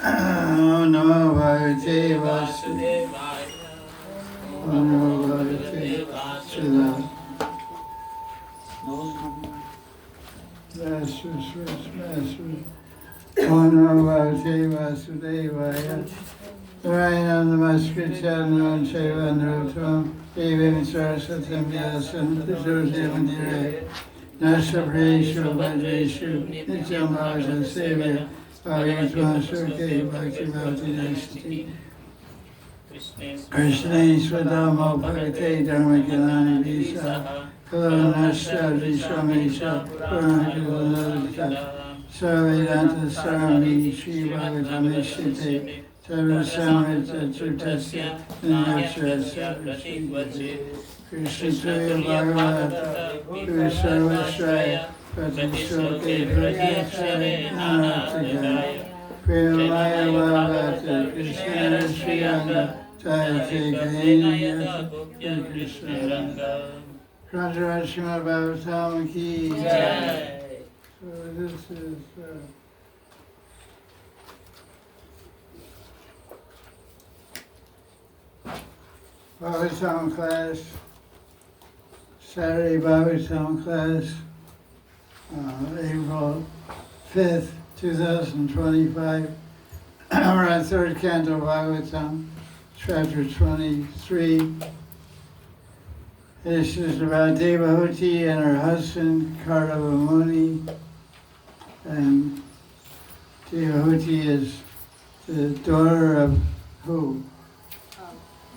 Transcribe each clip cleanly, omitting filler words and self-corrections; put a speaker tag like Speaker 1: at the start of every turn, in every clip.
Speaker 1: Om Namo Bhagavate Vasudevaya. Om Namo Bhagavate Vasudevaya. Masters. Om Namo Bhagavate Vasudevaya. Narayana Namaskrityanam Chaivan Rutam Devim Sarasatam Vyasam Vijurjam Dire Nasa Prayeshu Bhadreshu Nityam Bhavajan Sevya Bhagavad Surke Bhakti Bhakti Nasti Krishna Swadamo Bhagate Dharma Gilani Visa Kalanasya Vishamesha Purnakilanatta Sarvedanta Sarami Shri Bhagavatamishite Sarvasamrita Chutasya Nanyachasya Krishna Bhagavata Sarvasraya Pratishoke Pratishraya Nanatagaya Premaya Bhagavata Krishna Sriyanga Jayate Gayana Yata Krishna Rajara Srimad Bhagavatam Ki Jai. So this is Bhagavatam class, Saturday Bhagavatam class, April 5th, 2025. We're on third Canto Bhagavatam, chapter 23. This is about Devahuti and her husband, Kardava Muni. And Devahuti is the daughter of who?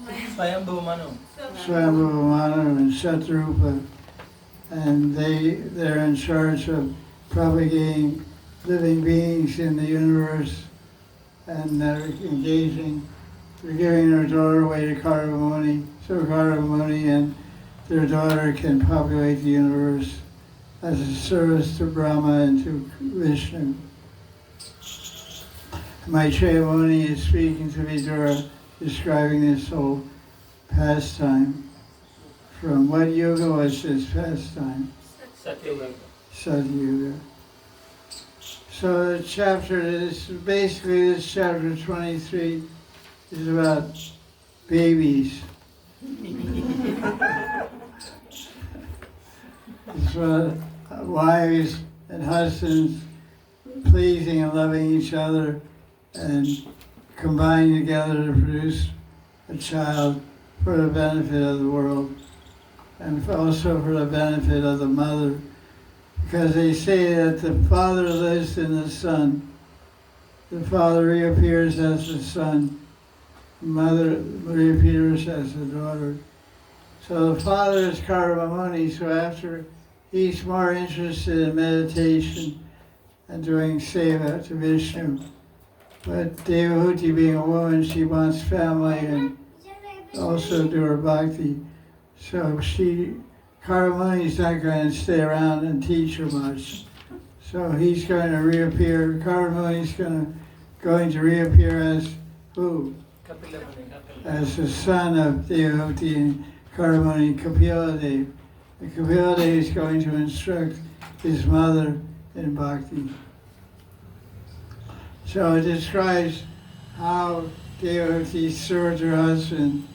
Speaker 2: Swayambhu Manu.
Speaker 1: Swayambhu Manu and Shatrupa. And they're in charge of propagating living beings in the universe. And they're giving their daughter away to Kardava Muni. So Kardava Muni and their daughter can populate the universe as a service to Brahma and to Vishnu. Maitreya Muni is speaking to Vidura, describing this whole pastime. From what yuga was this pastime?
Speaker 2: Satyuga.
Speaker 1: Satyuga. So the chapter is basically this chapter 23 is about babies. It's about wives and husbands pleasing and loving each other and combining together to produce a child for the benefit of the world and also for the benefit of the mother. Because they say that the father lives in the son. The father reappears as the son. The mother reappears as the daughter. So the father is Kardava Muni, so after he's more interested in meditation and doing seva to Vishnu. But Devahuti, being a woman, she wants family and also do her bhakti. So Kardava Muni is not going to stay around and teach her much. So he's going to reappear. Kardava Muni is going to reappear as who? As the son of Devahuti and Kardava Muni, Kapila Dev. And Kapila Dev is going to instruct his mother in bhakti. So it describes how Devahuti served her husband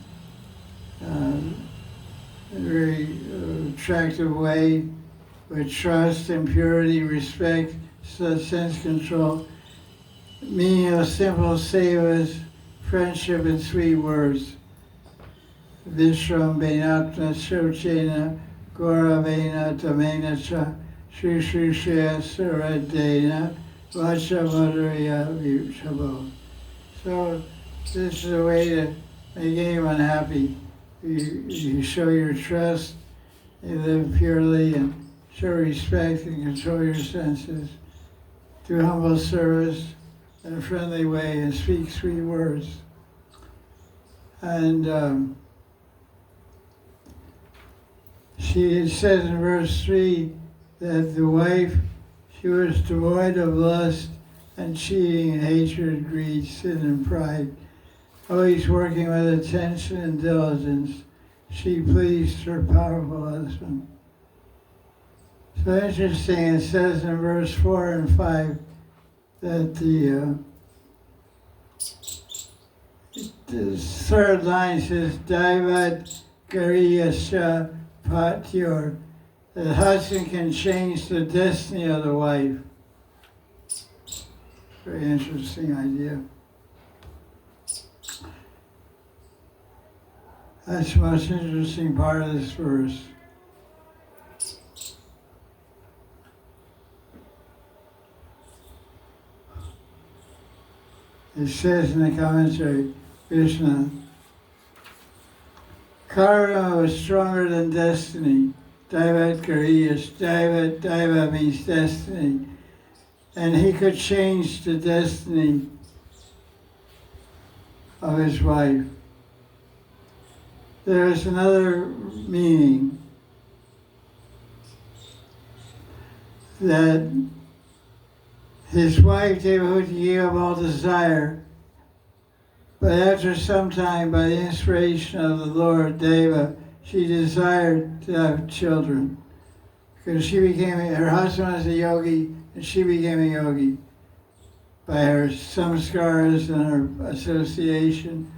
Speaker 1: in a very attractive way, with trust and purity, respect, sense control, meaning of simple sevas, friendship and sweet words. Vishram Benatna Shochena Gauravena Tamena Cha Shushushya Saradena Vacha Madhurya Vishabo. So this is a way to make anyone happy. You show your trust, you live purely and show respect and control your senses. Do humble service in a friendly way and speak sweet words. And she says in verse 3 that the wife, she was devoid of lust and cheating, hatred, greed, sin, and pride. Always working with attention and diligence, she pleased her powerful husband. So interesting, it says in verse 4 and 5 that The third line says, Daivat Gariyasya Patyor. The husband can change the destiny of the wife. Very interesting idea. That's the most interesting part of this verse. It says in the commentary, Krishna, karma was stronger than destiny. Daivat Kariyas, Daiva means destiny. And he could change the destiny of his wife. There is another meaning that his wife Devahuti gave up all desire, but after some time, by the inspiration of the Lord Deva, she desired to have children. Because her husband was a yogi, and she became a yogi by her samskaras and her association.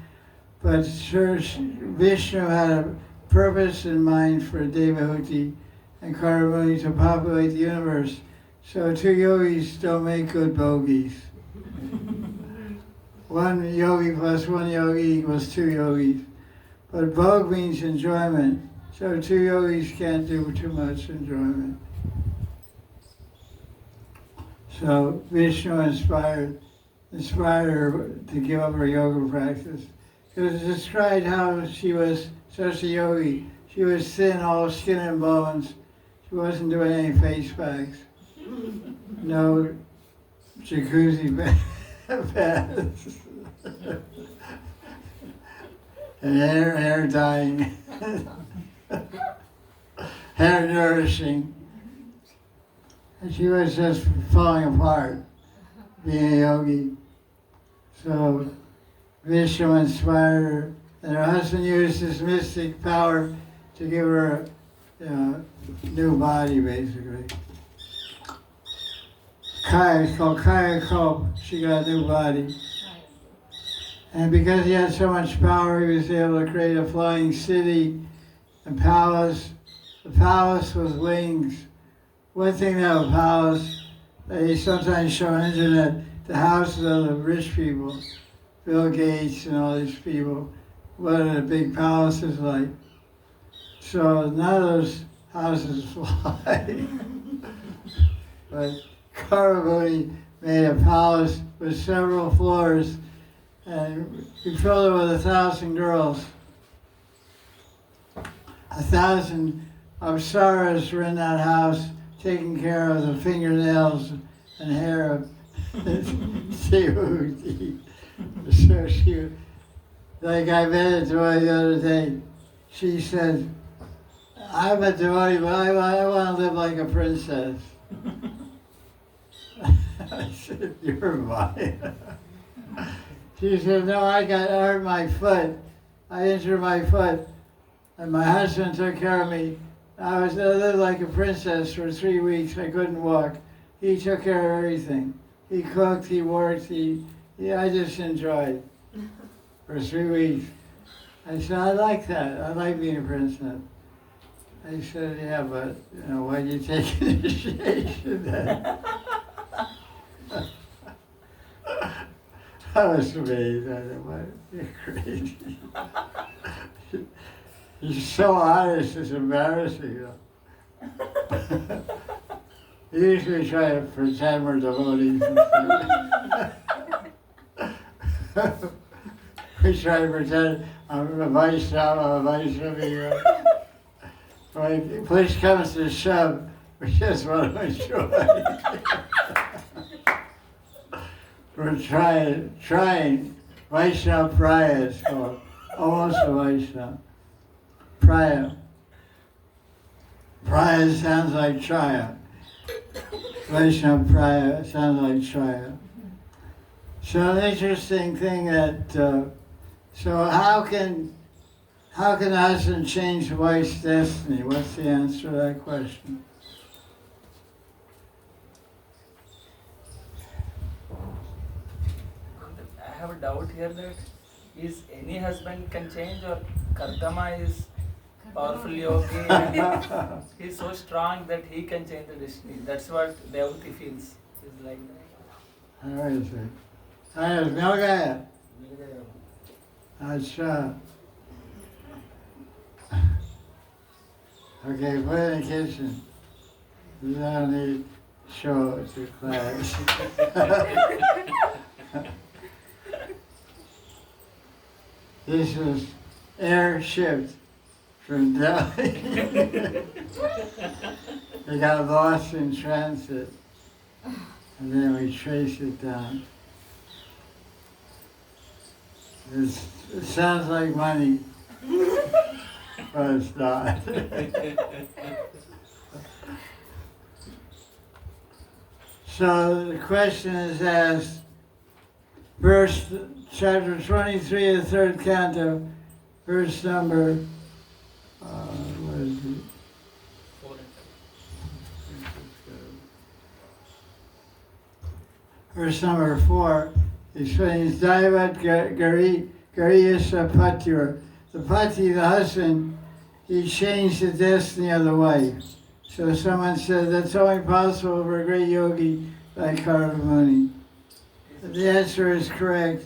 Speaker 1: But Vishnu had a purpose in mind for Devahuti and Karamuni to populate the universe. So two yogis don't make good bogies. One yogi plus one yogi equals two yogis. But bhog means enjoyment. So two yogis can't do too much enjoyment. So Vishnu inspired her to give up her yoga practice. It was described how she was such a yogi. She was thin, all skin and bones. She wasn't doing any face packs. No jacuzzi baths. And hair dyeing. Hair nourishing. And she was just falling apart, being a yogi. So Vishnu inspired her, and her husband used his mystic power to give her a new body, basically. It's called Kaya Kalp. She got a new body. And because he had so much power, he was able to create a flying city and palace. The palace with wings. One thing about a palace, they sometimes show on the internet the houses of the rich people, Bill Gates and all these people, what are the big palaces like. So none of those houses fly. But Karavuni made a palace with several floors, and we filled it with 1,000 girls. 1,000 apsaras were in that house, taking care of the fingernails and hair of Devahuti. So she, like I met a devotee the other day, she said, I'm a devotee, but I want to live like a princess. I said, you're mine. She said, no, I got hurt my foot. I injured my foot, and my husband took care of me. I lived like a princess for 3 weeks. I couldn't walk. He took care of everything. He cooked, he worked, I just enjoyed for 3 weeks. I said, I like that. I like being a princess. I said, yeah, but, why do you take initiation then? I was amazed. I thought, you're crazy. You're so honest, it's embarrassing. Usually try to pretend we're devotees. We try to pretend I'm a Vaishnava. When push comes to shove, we just want to enjoy. We're trying. Vaishnava Praya is called. Almost a Vaishnava. Praya. Praya sounds like Chaya. Vaishnava Praya sounds like Chaya. So an interesting thing that, so how can the husband change the wife's destiny? What's the answer to that question?
Speaker 2: have a doubt here that is any husband can change or Kardama is powerful yogi and he's so strong that he can change the destiny. That's what devotee feels. Is like that.
Speaker 1: Alright, sir. Alright, मिल गया? अच्छा. Okay, put it in the kitchen. You don't need to show it to class. This was airshipped from Delhi. They got lost in transit, and then we traced it down. It sounds like money, but it's not. So the question is asked, chapter 23 of the third canto, verse number, what is it?
Speaker 2: 4 and
Speaker 1: Verse number 4 explains Daivat Gariyasa Patyur. The Pati, the husband, he changed the destiny of the wife. So someone said that's only possible for a great yogi like Karamuni. The answer is correct,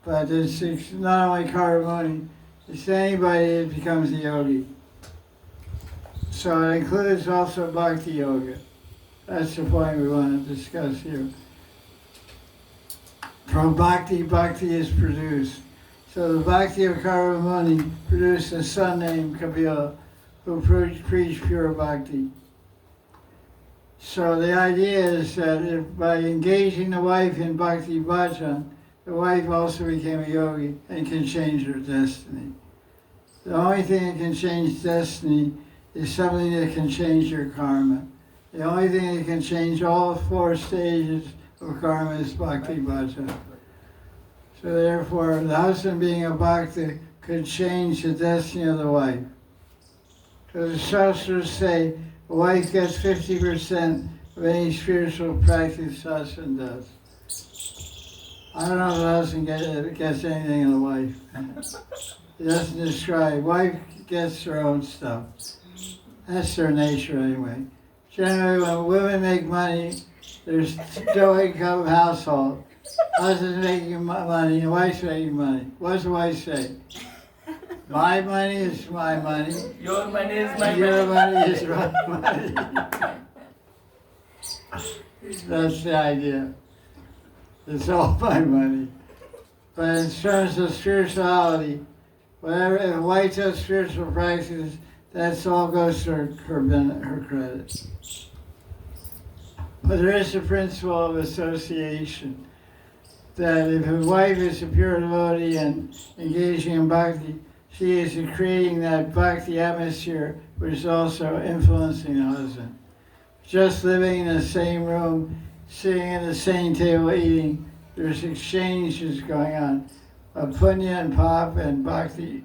Speaker 1: but it's not only Karamuni, it's anybody that becomes a yogi. So it includes also Bhakti Yoga. That's the point we want to discuss here. From Bhakti, Bhakti is produced. So the Bhakti of Karamuni produced a son named Kapila, who preached pure Bhakti. So the idea is that if by engaging the wife in Bhakti Bhajan, the wife also became a yogi and can change her destiny. The only thing that can change destiny is something that can change your karma. The only thing that can change all 4 stages of karma is Bhakti Bhajan. So therefore, the husband being a bhakta could change the destiny of the wife. So the Shastras say a wife gets 50% of any spiritual practice the husband does. I don't know if the husband gets anything of the wife. It doesn't describe. Wife gets her own stuff. That's their nature anyway. Generally, when women make money, there's no income household. Husband's making money, the wife's making money. What does the wife say? My money is my money.
Speaker 2: your money is my
Speaker 1: Your
Speaker 2: money.
Speaker 1: money is my money. That's the idea. It's all my money. But in terms of spirituality, whatever, if a wife does spiritual practices, that's all goes to her credit. But there is a principle of association, that if a wife is a pure devotee and engaging in bhakti, she is creating that bhakti atmosphere which is also influencing the husband. Just living in the same room, sitting at the same table eating, there's exchanges going on of punya and pap and bhakti.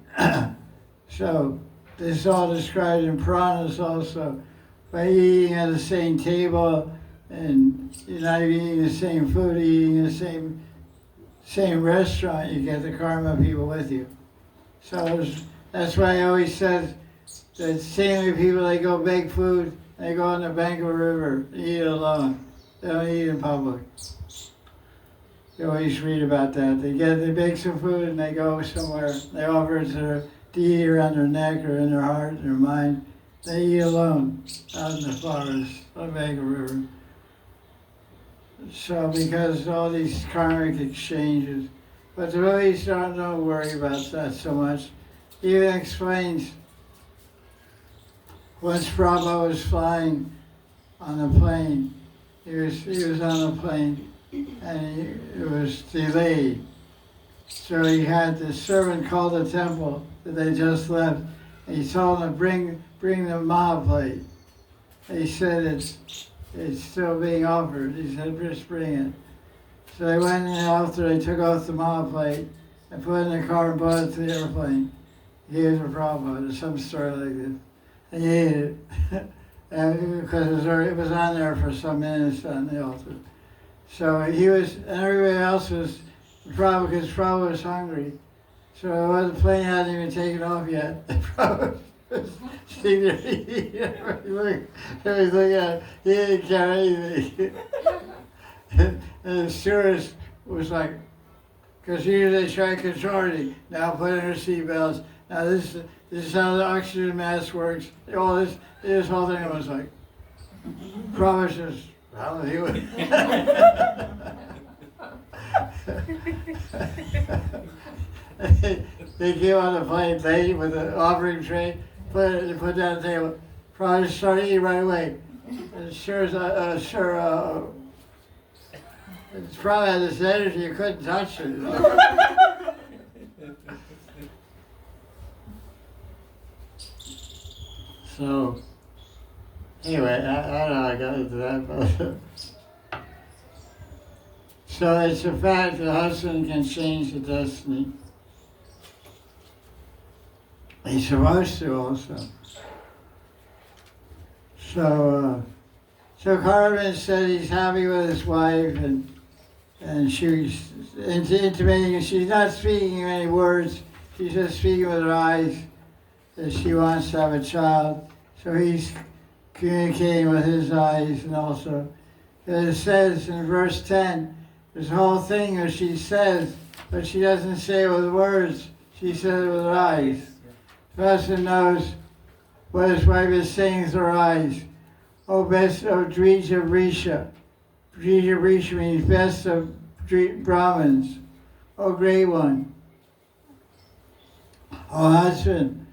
Speaker 1: So this is all described in Puranas also. By eating at the same table and you're not eating the same food, eating the same restaurant, you get the karma people with you. So that's why I always said that saintly people, they go bake food, they go on the bank of a river, they eat alone. They don't eat in public. You always read about that. They bake some food and they go somewhere. They offer it to their deity around their neck or in their heart, in their mind. They eat alone out in the forest on the bank of a river. So because all these karmic exchanges, but the devotees don't worry about that so much. He even explains, once Prabhupada was flying on the plane, he was on the plane and it was delayed. So he had the servant call the temple that they just left. And he told them to bring the Mahaplate. He said it's still being offered. He said, just bring it. So they went in after they took off the Mahaplate and put it in the car and brought it to the airplane. He gave it to Prabhupada, or some story like this. And he ate it. And because it was on there for some minutes on the altar. So he was, and everybody else was Because Prabhupada was hungry. So the plane hadn't even taken off yet. Prabhupada was sitting there eating. He was looking at it. He didn't carry anything. And the stewardess was like, because usually they try to control everything. Now put in her seatbelts. Now this is how the oxygen mask works. All this whole thing was like, Prabhupada just, well, he would. They came on the plane late with the offering tray, put down the table. Probably started eating right away. And it's probably had this energy you couldn't touch it. So, anyway, I don't know how I got into that, but so it's a fact that the husband can change the destiny. He's supposed to also. So Carmen said he's happy with his wife, and she's intimating. She's not speaking any words. She's just speaking with her eyes that she wants to have a child. So he's communicating with his eyes, and also it says in verse 10, this whole thing that she says, but she doesn't say it with words. She says it with her eyes. The husband knows what his wife is saying with her eyes. O best of Dvija Vrisha. Dvija Vrisha means best of Brahmins. O great one. O husband.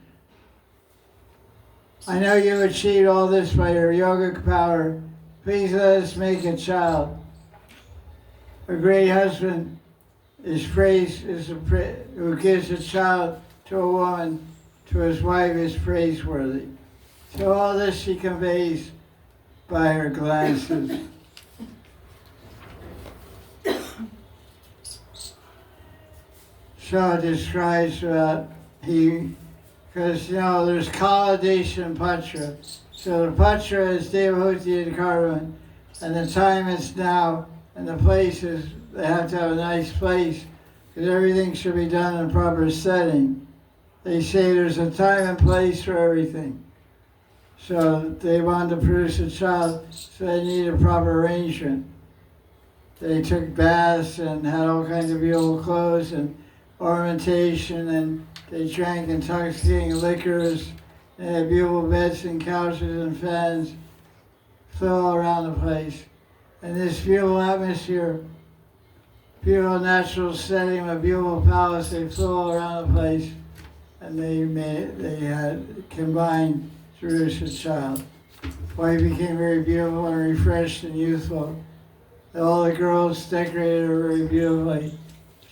Speaker 1: I know you achieved all this by your yogic power. Please let us make a child. A great husband is praised, who gives a child to a woman, to his wife, is praiseworthy. So all this she conveys by her glances. So it describes about because there's Kaladash and Patra. So the Patra is Devahuti and Karman, and the time is now, and the place is, they have to have a nice place, because everything should be done in a proper setting. They say there's a time and place for everything. So they wanted to produce a child, so they need a proper arrangement. They took baths and had all kinds of beautiful clothes and ornamentation, and they drank intoxicating liquors. They had beautiful beds and couches and fans, flew all around the place. And this beautiful atmosphere, beautiful natural setting, a beautiful palace, they flew all around the place, and they had combined to produce a child. Wife became very beautiful and refreshed and youthful. All the girls decorated her very beautifully.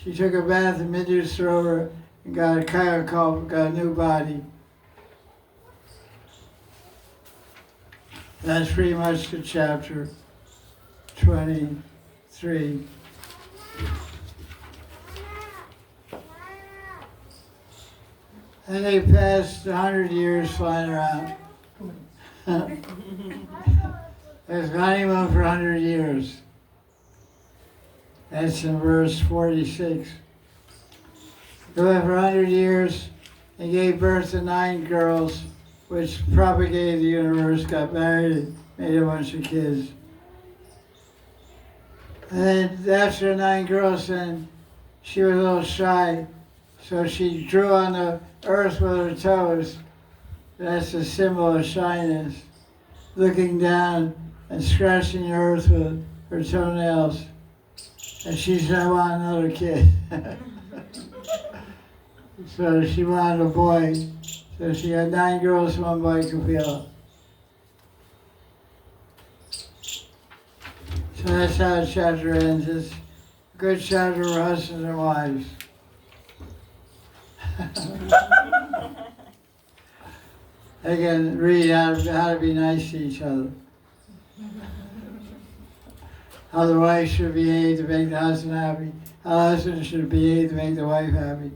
Speaker 1: She took a bath in Middu Sarovar and got a kayakalp, got a new body. That's pretty much the chapter 23. And they passed 100 years flying around. There's honeymoon for 100 years. That's in verse 46. They lived for 100 years and gave birth to 9 girls, which propagated the universe, got married, made a bunch of kids. And then after 9 girls, then she was a little shy, so she drew on the earth with her toes. That's a symbol of shyness. Looking down and scratching the earth with her toenails. And she said, I want another kid. So she wanted a boy. So she had 9 girls, 1 boy, Kapila. So that's how the chapter ends. It's a good chapter for husbands and wives. They can read how to be nice to each other. How the wife should behave to make the husband happy. How the husband should behave to make the wife happy.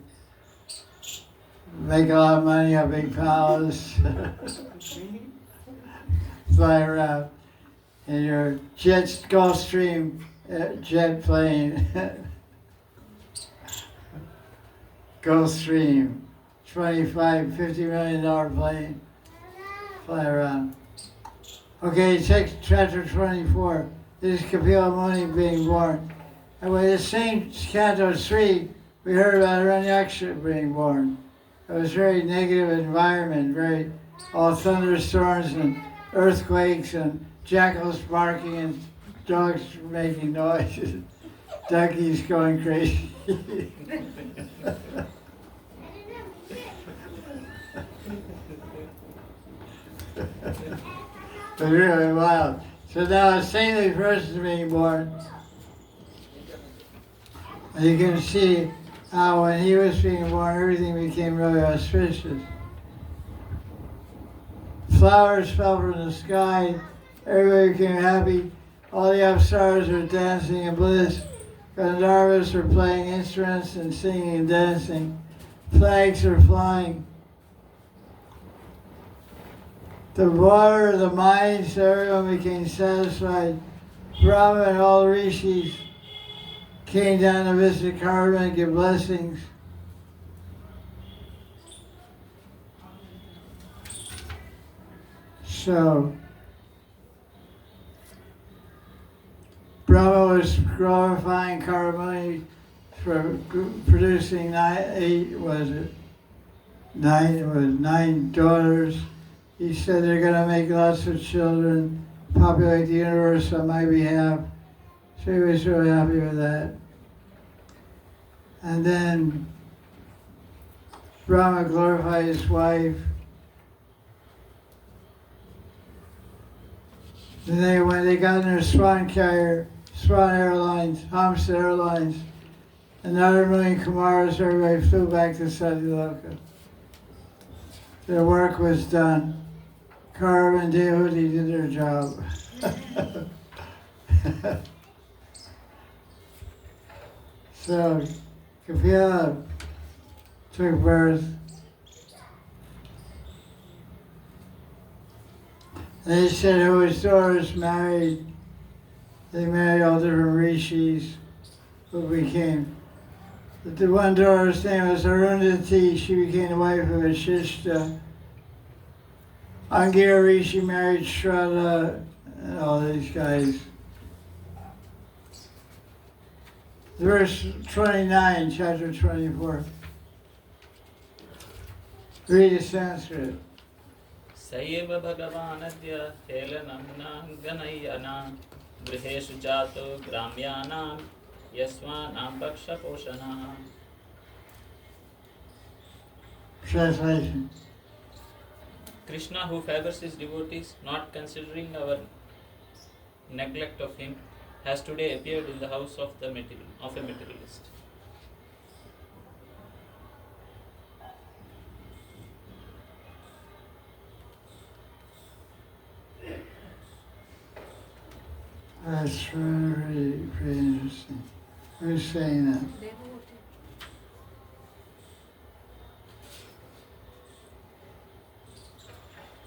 Speaker 1: Make a lot of money, have a big palace. Fly around in your Gulfstream jet plane. Gulfstream, $50 million plane, fly around. Okay, take chapter 24. This is Kapila Muni being born. And with the same Canto 3, we heard about Hiranyaksha being born. It was a very negative environment, all thunderstorms and earthquakes and jackals barking and dogs making noises, duckies going crazy. But really wild. So now a saintly person is being born. And you can see how when he was being born, everything became really auspicious. Flowers fell from the sky, everybody became happy, all the apsaras were dancing in bliss, Gandharvas were playing instruments and singing and dancing, flags were flying. The water of the minds, everyone became satisfied. Brahma and all the rishis came down to visit Karma and give blessings. So, Brahma was glorifying Karma for producing nine daughters. He said they're going to make lots of children, populate the universe on my behalf. So he was really happy with that. And then Brahma glorified his wife. Then when they got in their swan carrier, Swan Airlines, Hamsa Airlines, another million Kumaras, everybody flew back to Satyaloka. Their work was done. Karma and Dehuti did their job. So, Kapila took birth. They said who his daughters married. They married all different rishis who became. But the one daughter's name was Arundhati. She became the wife of Vashishta. Angira Rishi married Shraddha and all these guys. Verse 29, chapter 24. Read the Sanskrit.
Speaker 3: Sayeva Bhagavanadya Helanam Ganayana Griheshu Jato Gramyanam Yaswanam Bhaksha Poshana.
Speaker 1: Translation.
Speaker 3: Krishna, who favors his devotees, not considering our neglect of him, has today appeared in the house of a materialist.
Speaker 1: That's very, very interesting. Who's saying that?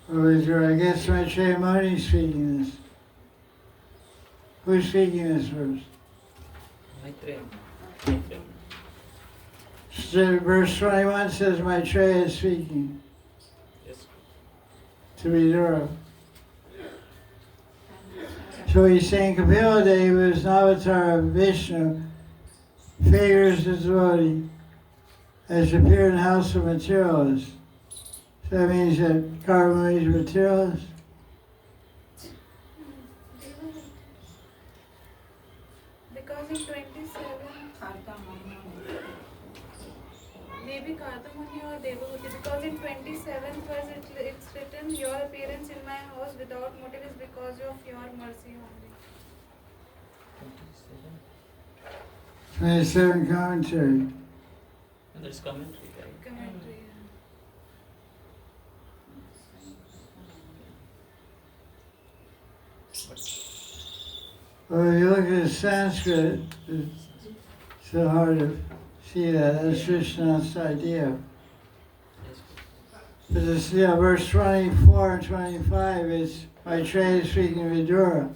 Speaker 1: Well, I guess Maitreya Muni is speaking this. Who's speaking this verse?
Speaker 3: Maitreya.
Speaker 1: So verse 21 says Maitreya is speaking
Speaker 3: Yes.
Speaker 1: to Vidura. So he's saying Kapila Deva is an avatar of Vishnu, favors the devotee, has appeared in the house of materialists. So that means that Karma is materialist.
Speaker 4: Because in 27, maybe Kartamuni or Devahuti, because in 27th verse it's written, your appearance in my house without motive is because of your mercy only.
Speaker 1: 27 commentary.
Speaker 3: And that's commentary, right?
Speaker 4: Commentary.
Speaker 1: Well, if you look at the Sanskrit, it's so hard to see that. That's Vishnu's idea. But this, verse 24 and 25, it's Maitreya speaking of Vidura.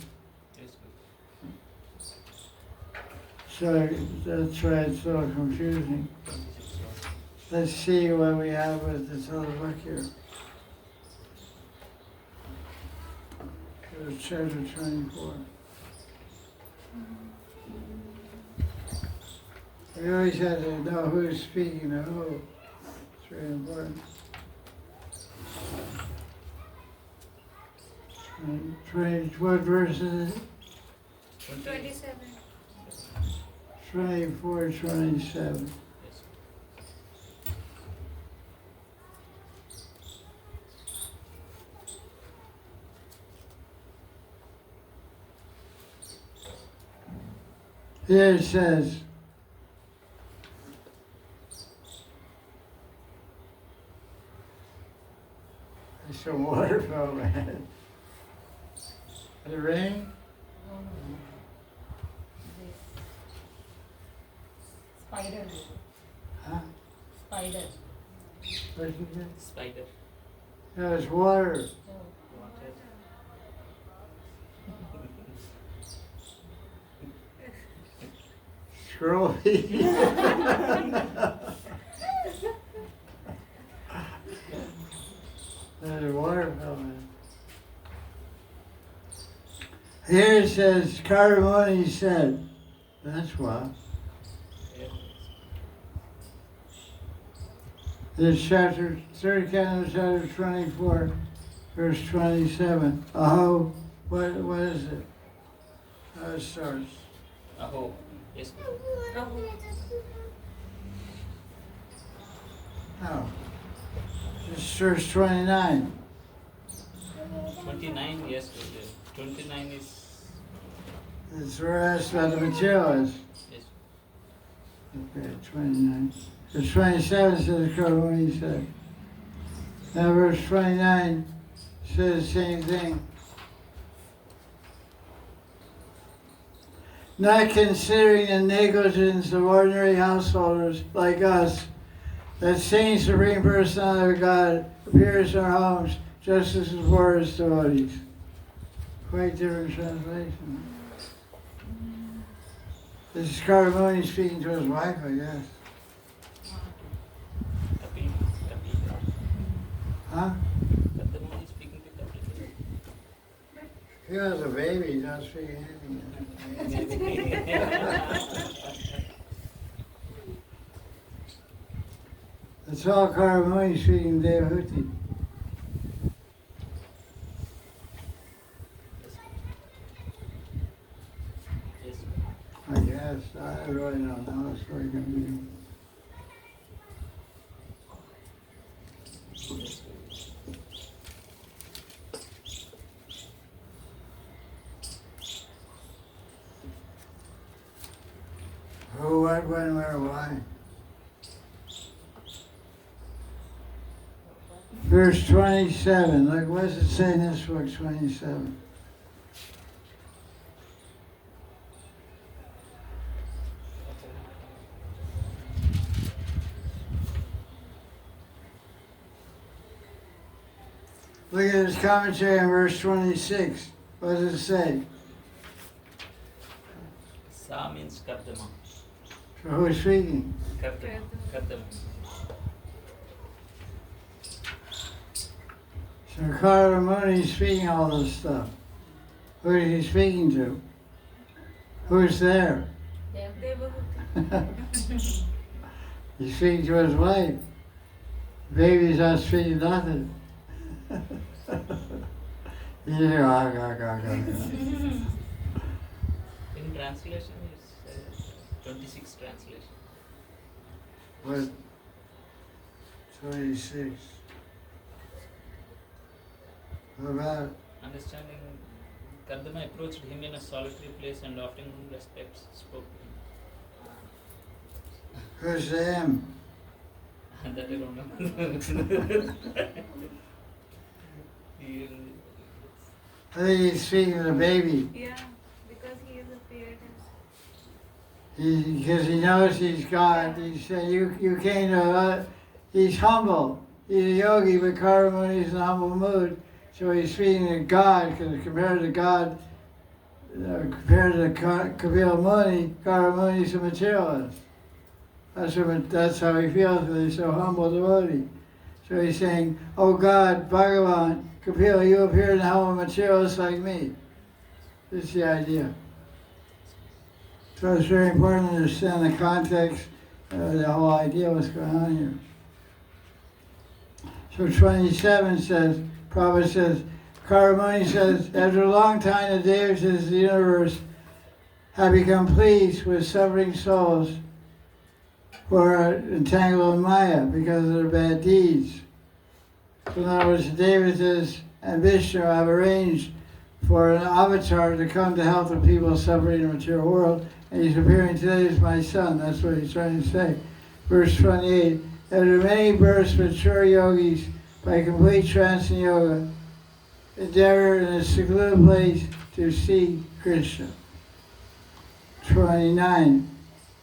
Speaker 1: So that's why it's so confusing. Let's see what we have with this other book here. Go to chapter 24. We always have to know who's speaking to who. It's very important. What verse is it?
Speaker 4: 27.
Speaker 1: 24, 27.
Speaker 3: Yes.
Speaker 1: Here it says, there's some water fell on my head. Did it rain?
Speaker 5: Spider.
Speaker 1: Huh?
Speaker 5: Spider.
Speaker 1: What did you say?
Speaker 3: Spider.
Speaker 1: No, it's water.
Speaker 3: Water.
Speaker 1: Scrolly. There's water fell in. Here it says, Karamani said, that's why. This chapter, third canto, chapter 24, verse 27. Aho, what is it? How it starts.
Speaker 3: Aho. Yes.
Speaker 1: Oh. This verse 29.
Speaker 3: 29, yes. 29 is.
Speaker 1: It's where I asked about the materialists.
Speaker 3: Yes.
Speaker 1: Okay, 29. The 27 says, Karamani said. Now verse 29 says the same thing. Not considering the negligence of ordinary householders like us, that same Supreme Personality of God appears in our homes just as before His devotees. Quite different translation. This is Karamani speaking to his wife, I guess.
Speaker 3: Kapil.
Speaker 1: Huh?
Speaker 3: Karamani is speaking to Kapil.
Speaker 1: He was a baby, he's not speaking anything. That's all Karamani speaking Devahuti.
Speaker 3: Yes.
Speaker 1: I guess. I really don't know. It's very confusing. Who, what, when, where, why? Verse 27. Look, what does it say in this book, 27? Look at his commentary on verse 26. What does it say?
Speaker 3: Sa means Kardama.
Speaker 1: So who's speaking?
Speaker 3: Kardama. Kardama.
Speaker 1: So Karamani is speaking all this stuff. Who is he speaking to? Who's there?
Speaker 4: Devahuti.
Speaker 1: He's speaking to his wife. Baby's not speaking nothing. You hear,
Speaker 3: In translation, it's 26 translation.
Speaker 1: What? 26. What about it?
Speaker 3: Understanding, Kardama approached him in a solitary place and offering him respects, spoke to
Speaker 1: Who's him?
Speaker 3: him. That I don't know.
Speaker 1: I think he's speaking to the baby.
Speaker 4: Yeah, because he is appeared
Speaker 1: Because he knows he's God. He said, you came to, he's humble. He's a yogi, but Karamani is in a humble mood. So he's speaking to God, because compared to God, compared to Kapil Muni, Karamani is a materialist. That's how he feels when he's so humble devotee. So he's saying, oh God, Bhagavan, Kapila, you appear in the home of materialists like me. This is the idea. So it's very important to understand the context of the whole idea, what's going on here. So 27 says, Prabhupada says, Karamuni says, after a long time the deities of the universe have become pleased with suffering souls who are entangled in Maya because of their bad deeds. So in other words, the devatas and Vishnu have arranged for an avatar to come to help the people suffering in the material world, and he's appearing today as my son. That's what he's trying to say. Verse 28, after many births, mature yogis, by complete trance in yoga, endeavor in a secluded place to see Krishna. 29,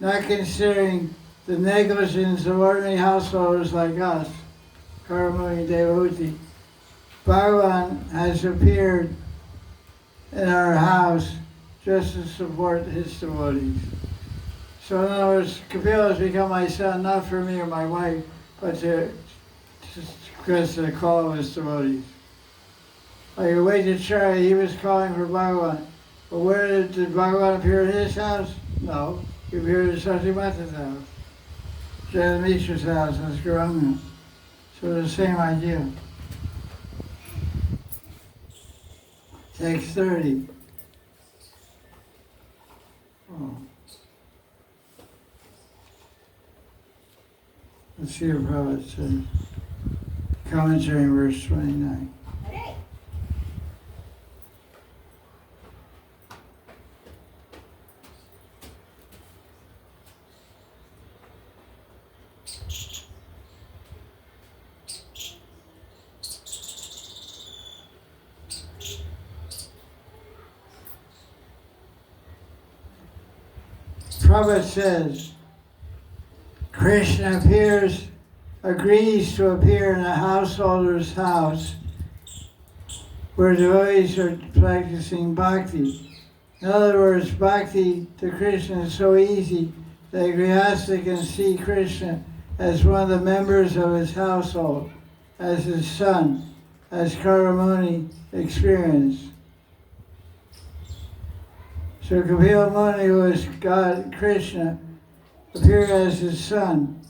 Speaker 1: not considering the negligence of ordinary householders like us, Karamuni Devahuti, Bhagavan has appeared in our house just to support his devotees. So in other words, Kapila has become my son, not for me or my wife, but because of the call of his devotees. Like a way to try, he was calling for Bhagavan. But where did Bhagavan appear in his house? No, he appeared in Satyamata's house, Jadamishra's house, and Skaranga. So the same idea. Text 30. Oh. Let's see what Prabhupada says. Commentary in verse 29. Prabhupada says, Krishna agrees to appear in a householder's house where devotees are practicing bhakti. In other words, bhakti to Krishna is so easy that a grihastha can see Krishna as one of the members of his household, as his son, as Karamuni experienced. So Kapila Muni, who is God, Krishna, appeared as his son.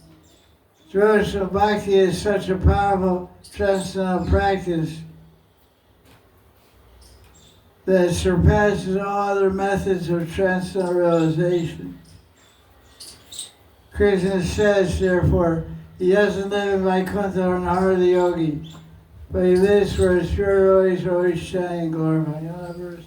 Speaker 1: Devotional bhakti is such a powerful transcendental practice that it surpasses all other methods of transcendental realization. Krishna says, therefore, he doesn't live in Vaikuntha or in the heart of the yogi, but he lives where his pure devotees are always shining and glorifying. You know that verse?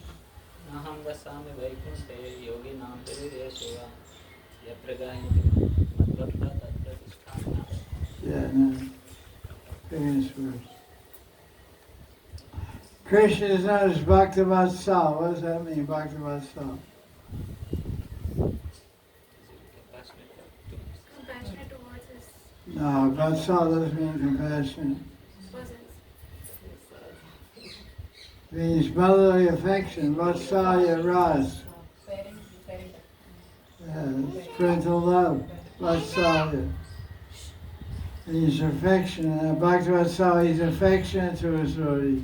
Speaker 1: Yeah, no. Famous verse. Krishna is known as Bhaktivatsal. What does that mean, Bhaktivatsal?
Speaker 4: Compassionate towards his
Speaker 1: No, Vatsal doesn't mean compassionate.
Speaker 4: persons.
Speaker 1: It means motherly affection. Vatsalya Ras. Parental love. Vatsalya. He's affectionate. Bhaktivatsal, he's affectionate to his devotees.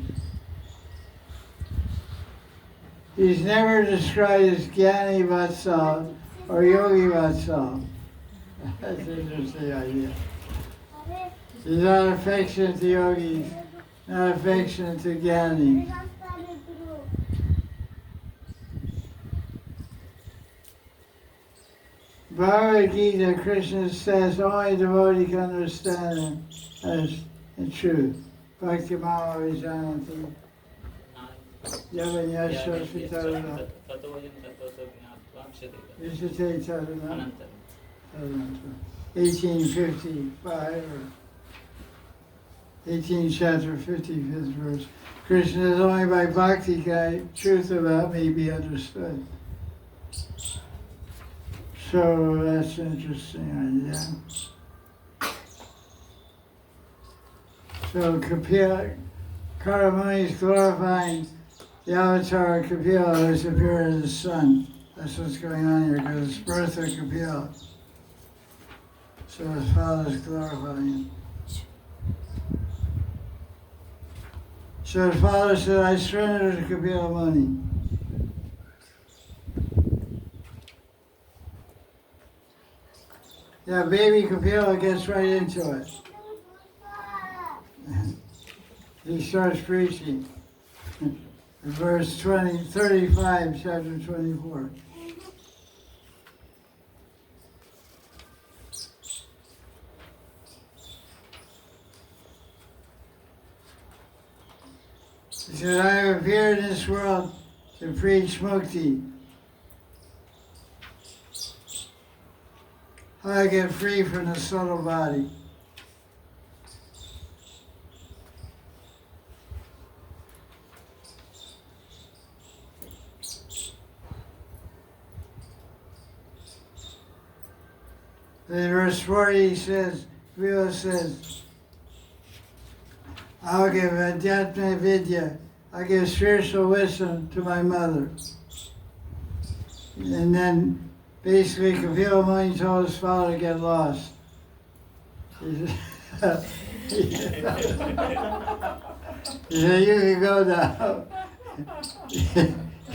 Speaker 1: He's never described as Jnani Vatsal or Yogi Vatsal. That's an interesting idea. He's not affectionate to yogis, not affectionate to Jnanis. Bhagavad Gita, Krishna says only a devotee can understand him as in truth. Bhakti Mama Vijanati. Yavanyasha Sitarana. Vishate Tarana. 1855 or 18th chapter, 55th verse. Krishna is only by bhakti can truth about me be understood. So that's an interesting idea. So Karamuni is glorifying the avatar of Kapila who has appeared as his son. That's what's going on here, because it's birth of Kapila. So his father is glorifying him. So his father said, I surrender to Kapila Muni. Yeah, baby Kapila gets right into it. He starts preaching. Verse 35, chapter 24. He said, I have appeared in this world to preach mukti. How I get free from the subtle body. In verse 40 he says, Vila says, I'll give Adhyatma Vidya, I'll give spiritual wisdom to my mother. And then basically Kapila Muni told his father to get lost. He said, you can go now.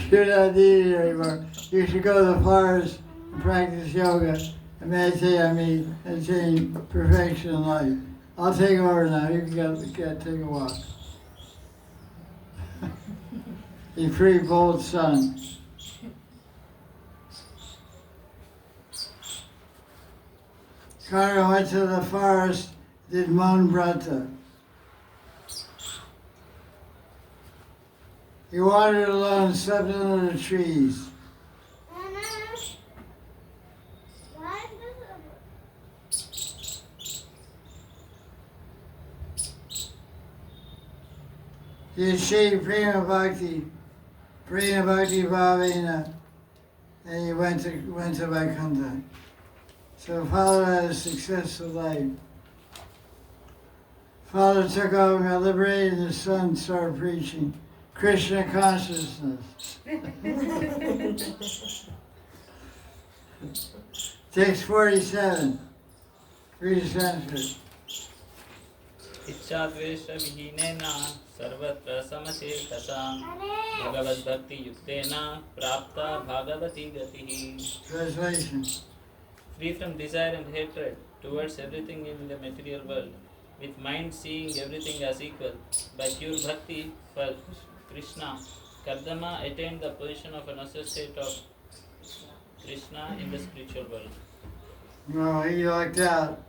Speaker 1: You're not needed anymore. You should go to the forest and practice yoga and meditate on me and attain perfection in life. I'll take over now. You can take a walk. He freed both sons. Kara went to the forest, did Mon Brata. He wandered alone and slept under the trees. He achieved Prema Bhakti Bhavena, and he went to Vaikuntha. So Father had a successful life. Father took over and liberated his son, started preaching Krishna consciousness. Text 47. Read Sanskrit.
Speaker 3: इच्छाद्वेष विहीनेन सर्वत्र समचेतसा भगवद्भक्ति युक्तेन प्राप्ता भागवती गतिः.
Speaker 1: Translation.
Speaker 3: Free from desire and hatred towards everything in the material world, with mind seeing everything as equal, by pure bhakti for Krishna, Kardama attained the position of an associate of Krishna in the spiritual world.
Speaker 1: No, he lucked out.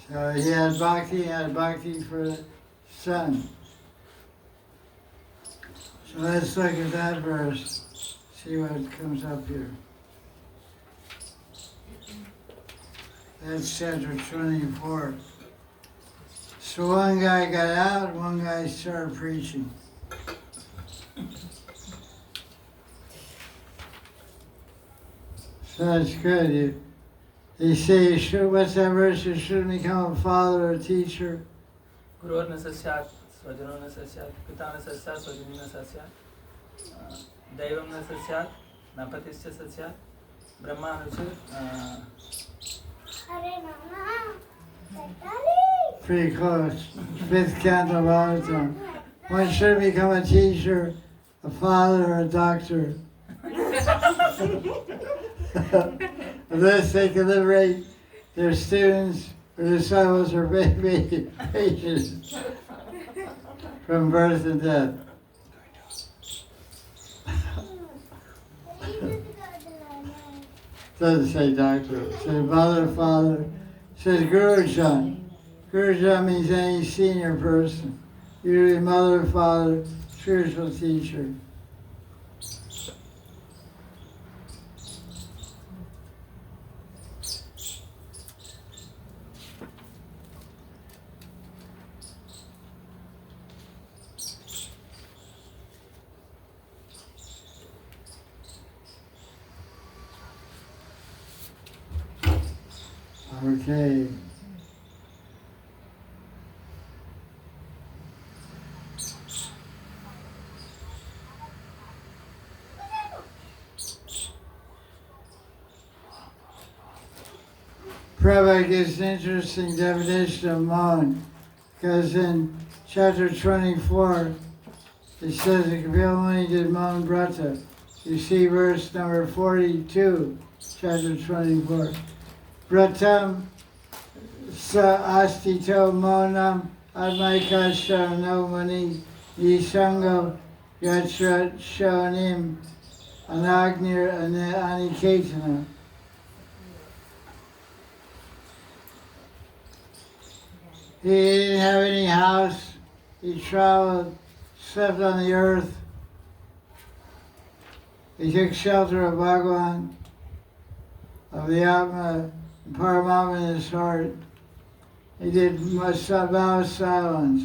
Speaker 1: So he had bhakti for the son. So let's look at that verse, see what comes up here. That's chapter 24. So one guy got out, one guy started preaching. So that's good. They say, what's that verse? You shouldn't become a father or a teacher.
Speaker 2: Gurur na sasyat, svajano na sasyat, pita na sasyat, svajani na sasyat, daivam na sasyat, napatischa sasyat, brahma anuchir.
Speaker 1: Pretty close. Fifth Canto Bhagavatam. One should become a teacher, a father, or a doctor. Unless they can liberate their students or disciples or patients from birth and death. Doesn't say doctor. It says mother, father. It says Gurujan. Gurujan means any senior person. Usually mother, father, spiritual teacher. Okay. Prabhupada gives an interesting definition of Mahan, because in chapter 24, it says that Kapila Muni did Mahan Brata. You see verse number 42, chapter 24. Bratam sa astito monam admaikasha no muni yisango yatra shonim anagnir aniketana. He didn't have any house. He traveled, slept on the earth. He took shelter of Bhagavan, of the Atma, and Paramatma in his heart. He did vow of silence.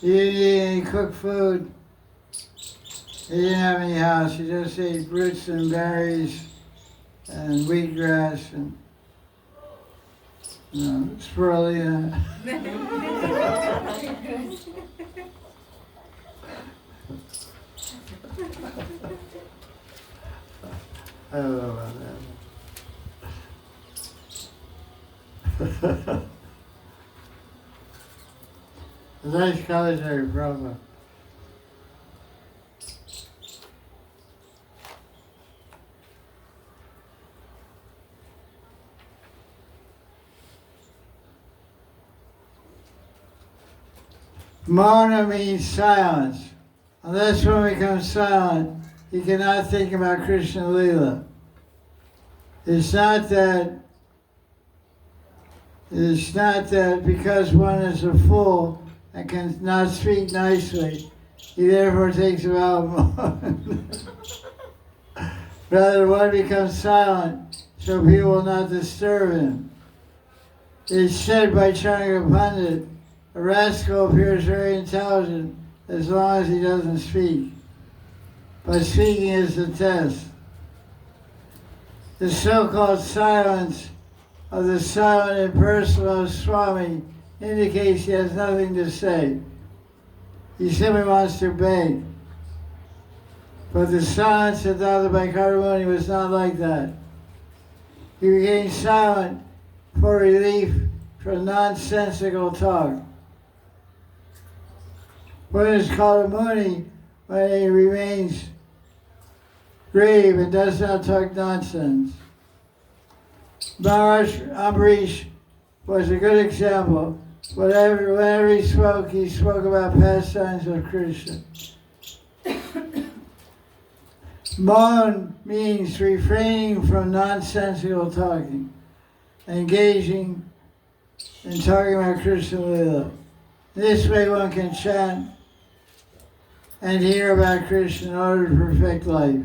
Speaker 1: He didn't eat any cooked food. He didn't have any house. He just ate roots and berries and wheatgrass and spirulina. I don't know about that. A nice commentary problem. Mauna means silence. Unless one becomes silent, he cannot think about Krishna Leela. It's not that because one is a fool and cannot speak nicely, he therefore takes a vow of Mahan. Rather, one becomes silent so people will not disturb him. It is said by Chandra Pandit, a rascal appears very intelligent as long as he doesn't speak. But speaking is the test. The so-called silence of the silent impersonal Swami indicates he has nothing to say. He simply wants to beg. But the silence adopted by Karamuni was not like that. He became silent for relief from nonsensical talk. One is called a Muni when he remains grave and does not talk nonsense. Maharaj Ambarish was a good example. Whenever he spoke about pastimes of Krishna. Mahan means refraining from nonsensical talking, engaging in talking about Krishna Leela. This way one can chant and hear about Krishna in order to perfect life.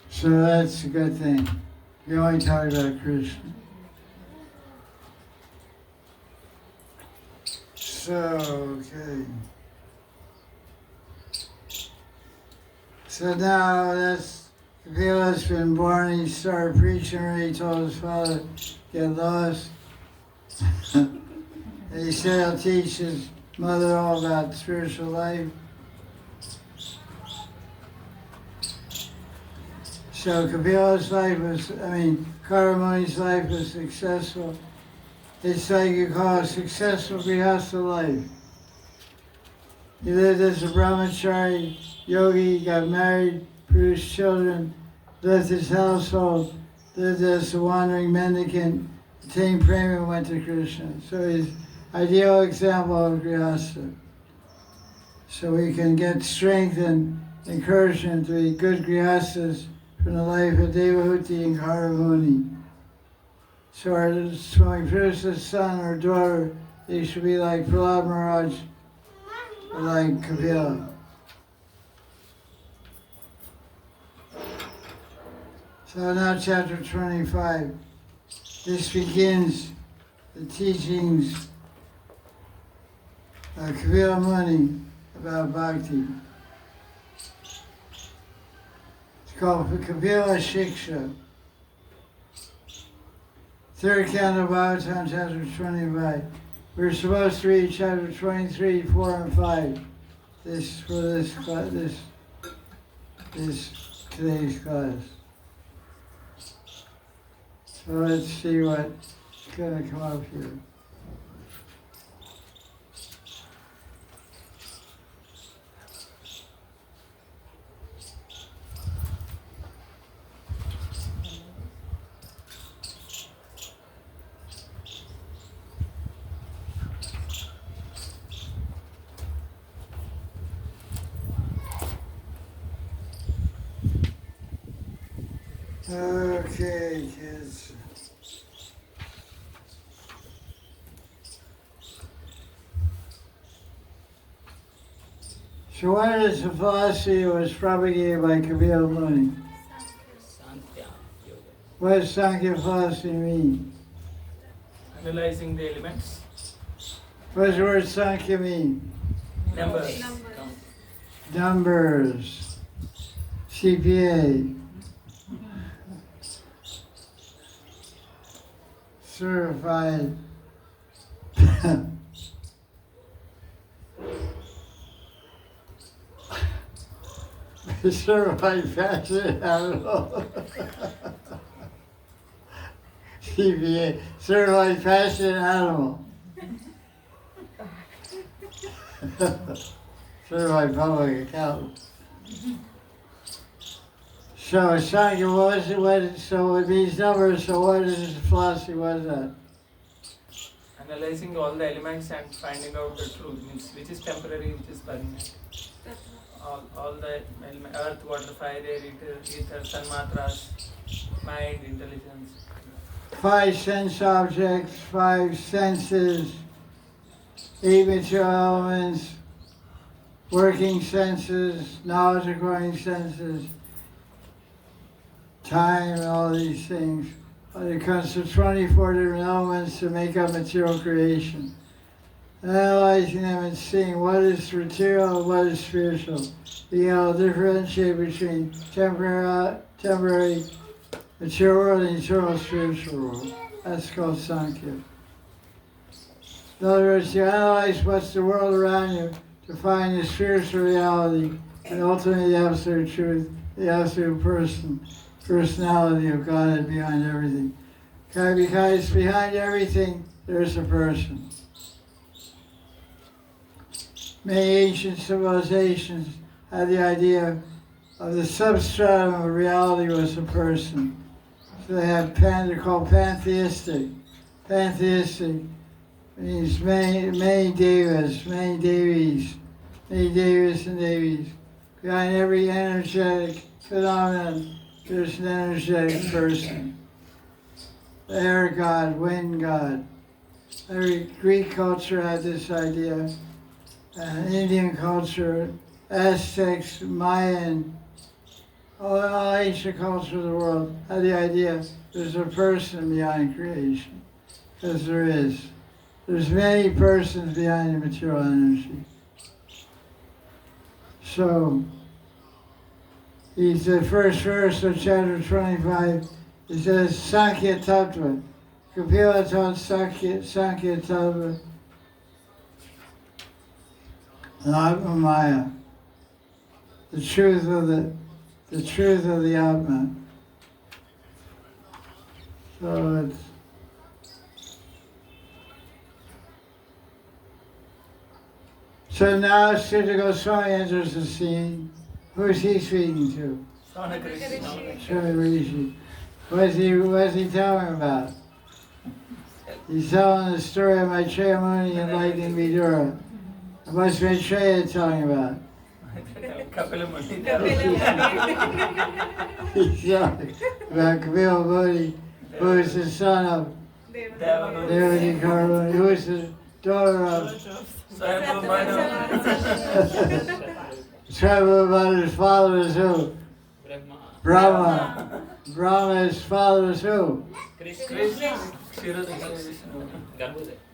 Speaker 1: So that's a good thing. You only talk about Krishna. So, okay. So now that's Kapila's been born. He started preaching. He told his father, get lost. And he said he'll teach his mother all about spiritual life. So Kapila's life Karamuni's life was successful. It's like you call a successful Grihastha life. He lived as a brahmachari, yogi, got married, produced children, lived his household, lived as a wandering mendicant, attained prema and went to Krishna. So he's an ideal example of Grihastha. So we can get strength and encouragement to be good Grihasthas from the life of Devahuti and Karamuni. So when we produce a son or daughter, they should be like Prahlad Maharaj or like Kapila. So now chapter 25. This begins the teachings of Kapila Muni about bhakti. It's called Kapila Shiksha. Third Canto Bhagavatam, chapter 25. We're supposed to read chapter 23, 4, and 5. This today's class. So let's see what's going to come up here. Okay, kids. So what is the philosophy that was propagated by Kabir Muni?
Speaker 3: Sankhya Yoga.
Speaker 1: What does Sankhya philosophy mean?
Speaker 2: Analyzing the elements,
Speaker 1: What does the word Sankhya mean?
Speaker 2: numbers.
Speaker 3: Count.
Speaker 1: Numbers. CPA. Certified. Certified fashion animal. CPA. Certified fashion animal. Certified public accountant. So Sankhya so it means numbers, so what is the philosophy, what is that?
Speaker 2: Analyzing all the elements and finding out the truth, means which is temporary, which is permanent. All the earth, water, fire, air, ether, tanmatras, mind, intelligence.
Speaker 1: 5 sense objects, 5 senses, 8 material elements, working senses, knowledge acquiring senses, time, and all these things. When it comes to 24 different elements to make up material creation. Analyzing them and seeing what is material and what is spiritual. Being able to differentiate between temporary material world and eternal spiritual world. That's called Sankhya. In other words, you analyze what's the world around you to find the spiritual reality and ultimately the absolute truth, the absolute personality of God behind everything. Because behind everything, there's a person. Many ancient civilizations had the idea of the substratum of reality was a person. So they have they're called pantheistic. Pantheistic means many devas, many devis, many devas and devis. Behind every energetic phenomenon, there's an energetic person. The air god, wind god. Every Greek culture had this idea. Indian culture, Aztecs, Mayan, all ancient culture of the world had the idea there's a person behind creation. Because there is. There's many persons behind the material energy. So, the first verse of chapter 25, it says, Sankhya Tattva. Kapila taught Sankhya Tattva. Atma Maya, the truth of the Atma. So it's so now Sutta Goswami enters the scene. Who is he speaking to? Shri Rishi. What's he telling about? He's telling the story of Maitreya Muni enlightening Vidura. What's Maitreya telling about? He's talking about Kapila Muni, who is the son of Devaki Karmuni, who is the daughter of Tribal father is who? Brahma. Brahma's father is who?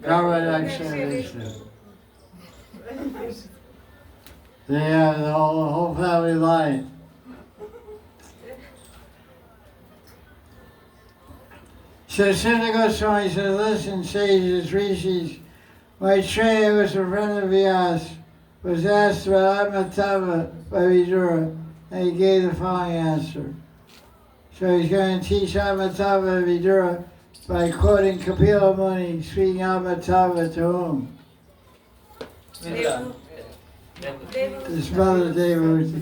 Speaker 1: Garvadakshana. Yeah, the whole family line. So Sutta Goswami says, listen, sages, rishis, Maitreya was a friend of Vyas, was asked about Atmatava by Vidura, and he gave the following answer. So he's going to teach Atmatava Vidura by quoting Kapila Muni, speaking Atmatava to whom?
Speaker 2: Vidura.
Speaker 1: His mother, Devahuti.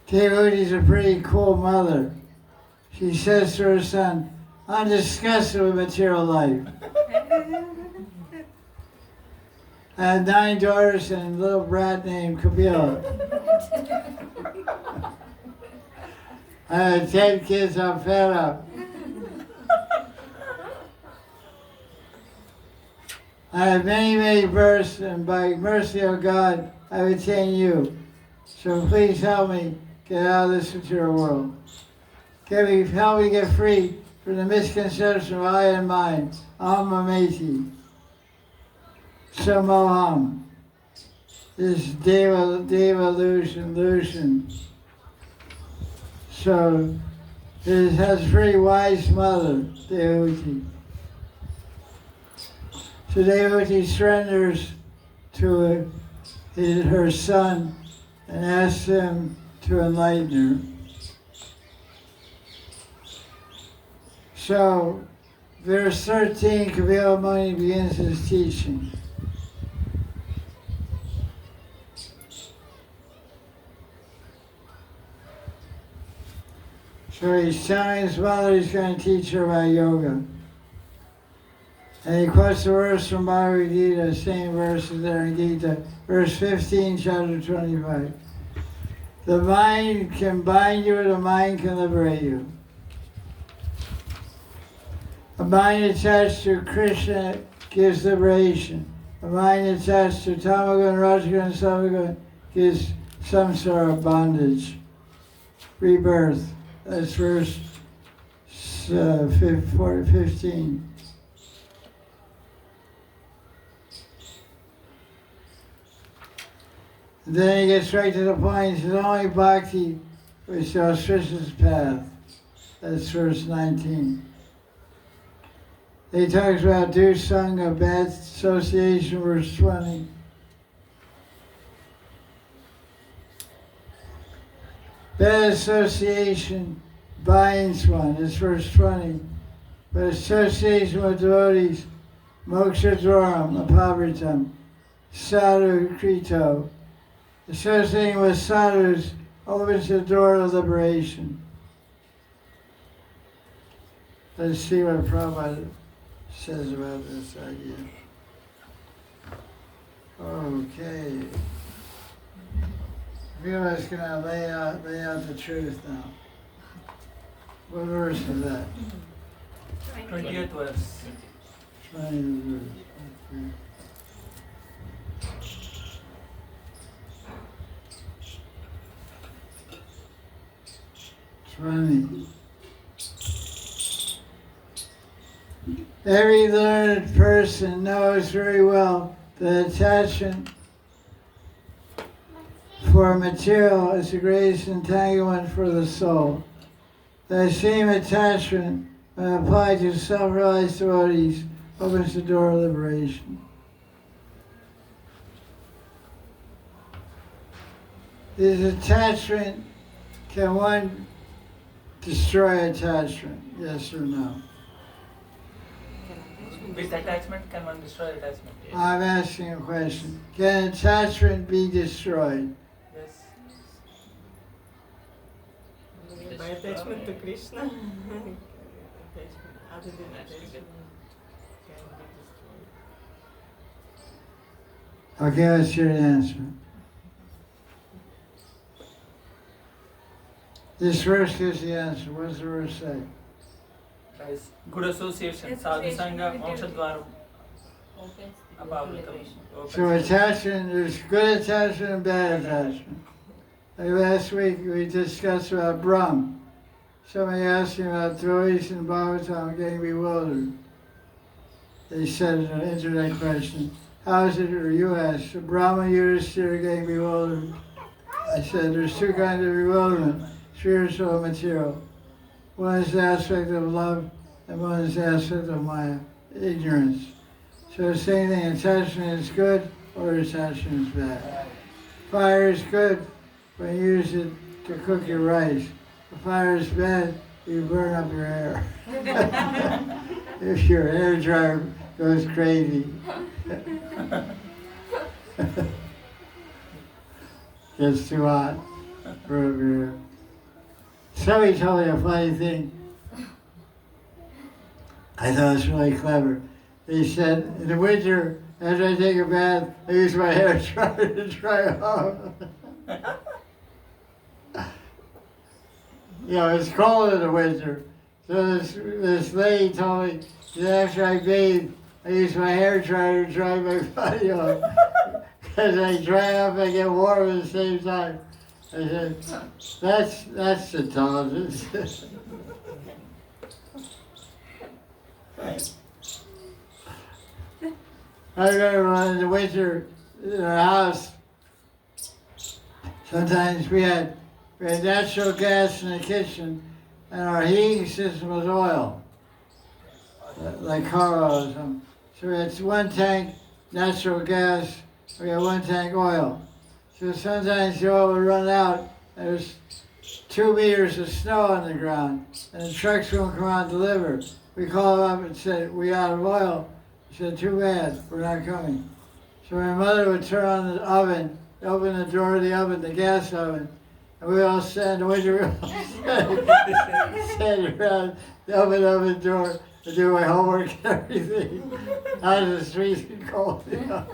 Speaker 1: Devahuti is a pretty cool mother. She says to her son, I'm disgusted with material life. I had 9 daughters and a little brat named Kapila. I had 10 kids, I'm fed up. I have many, many births, and by mercy of God, I've attained you. So please help me get out of this material world. Help me get free from the misconception of I and mine. Aham Mameti. Samoham. This deva illusion. So it has a very wise mother, Devahuti. So Devahuti surrenders to her son and asks him to enlighten her. So, verse 13, Kapila Muni begins his teaching. So he's telling his mother he's going to teach her about yoga. And he quotes the verse from Bhagavad Gita, same verses there in Gita, verse 15, chapter 25. The mind can bind you, the mind can liberate you. A mind attached to Krishna gives liberation. A mind attached to Tamagun, Rajagun, and Savagun gives some sort of bondage. Rebirth. That's verse 15. And then he gets right to the point. He says, only bhakti which is auspicious path. That's verse 19. He talks about dusanga, bad association, verse 20. Bad association binds one, it's verse 20. But association with devotees, moksha dwaram, apavritam, sadhu krito. Associating with sadhus opens the door of liberation. Let's see what Prabhupada says about this idea. Okay. Vima's going to lay out the truth now. What verse is that?
Speaker 2: 20th verse.
Speaker 1: 20th verse. Okay. 20. Every learned person knows very well that attachment for material is the greatest entanglement for the soul. That same attachment, when applied to self-realized devotees, opens the door of liberation. Is attachment, can one destroy attachment? Yes or no?
Speaker 2: With attachment, can one destroy attachment?
Speaker 1: I'm asking a question. Can attachment be destroyed?
Speaker 2: Yes.
Speaker 6: By attachment to Krishna, attachment other than attachment can be destroyed.
Speaker 1: Okay, that's your answer. This verse gives the answer. What does the verse say?
Speaker 2: Guys, good association, sadhu sangha, moksha dwaram, apavritam.
Speaker 1: So attachment, there's good attachment and bad attachment. Like last week we discussed about Brahm. Somebody asked me about devotees in Bhagavatam getting bewildered. They said in an internet question, how is it, or you asked, Brahma and Yudhishthira getting bewildered? I said there's two kinds of bewilderment, spiritual and material. One is the aspect of love, and one is the aspect of my ignorance. So the same thing, attachment is good or attachment is bad. Fire is good when you use it to cook your rice. If fire is bad, you burn up your hair. If your hair dryer goes crazy. Gets too hot for your hair. Somebody told me a funny thing. I thought it was really clever. They said, in the winter, after I take a bath, I use my hair dryer to dry it off. You know, it's cold in the winter. So this lady told me that after I bathe, I use my hair dryer to dry my body off. Because I dry off and I get warm at the same time. I said, that's intelligence. I remember when in the winter in our house, sometimes we had natural gas in the kitchen, and our heating system was oil, like car oil or something. So we had one tank natural gas, we had one tank oil. So sometimes the oil would run out, there was 2 meters of snow on the ground, and the trucks won't come out and deliver. We called up and said, we out of oil. He said, too bad, we're not coming. So my mother would turn on the oven, open the door of the oven, the gas oven, and we all sat in the winter, we all sat around the oven door to do my homework and everything. I was freezing cold. You know?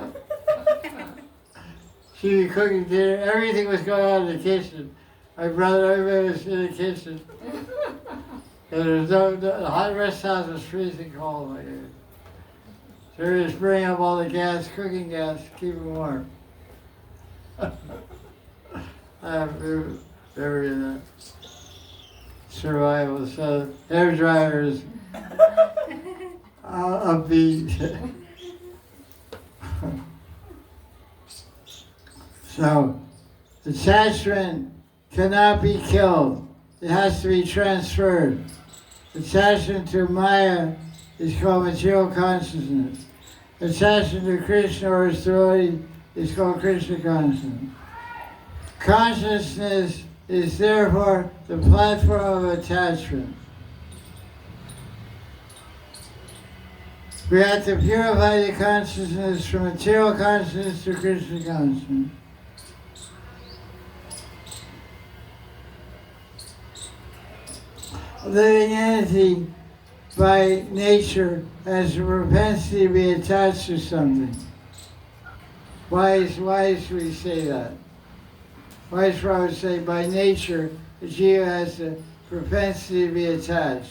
Speaker 1: She'd be cooking dinner, everything was going on in the kitchen. My brother, everybody was in the kitchen. And there was the hot rest house was freezing cold. Like it. So we just bring up all the gas, cooking gas, keep it warm. Very survival. So hair dryers, upbeat. So attachment cannot be killed. It has to be transferred. Attachment to Maya is called material consciousness. Attachment to Krishna or his devotee is called Krishna consciousness. Consciousness is therefore the platform of attachment. We have to purify the consciousness from material consciousness to Krishna consciousness. A living entity by nature has a propensity to be attached to something. Why should we say that? Why is Prabhupada say by nature the jiva has a propensity to be attached?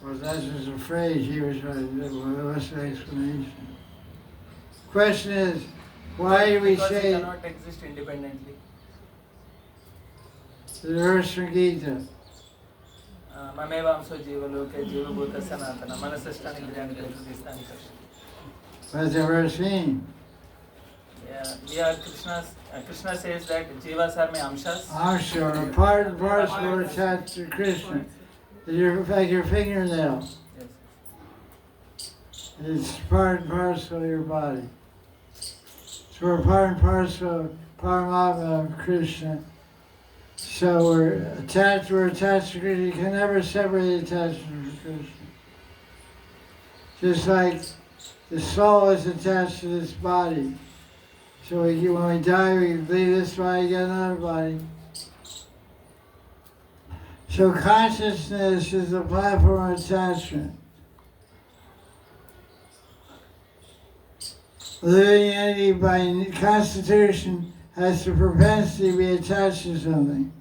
Speaker 1: Well, that's just a phrase he was trying to do. What's the explanation? Question is, why do we
Speaker 2: because
Speaker 1: say
Speaker 2: it cannot exist independently?
Speaker 1: the verse from Gita?
Speaker 2: Mamevamso jivaloke jivabhuta sanatana manasasthani indriyani karishistani.
Speaker 1: What does the verse mean?
Speaker 2: Yeah, Krishna says that jivas are my amshas.
Speaker 1: Amsha, a part and parcel are attached to Krishna. Like your fingernail.
Speaker 2: Yes.
Speaker 1: It's part and parcel of your body. So we're part and parcel of Paramatma of Krishna. So we're attached to Krishna. You can never separate attachment from Krishna. Just like the soul is attached to this body. So when we die, we leave this body, get another body. So consciousness is the platform of attachment. Living entity by constitution has the propensity to be attached to something.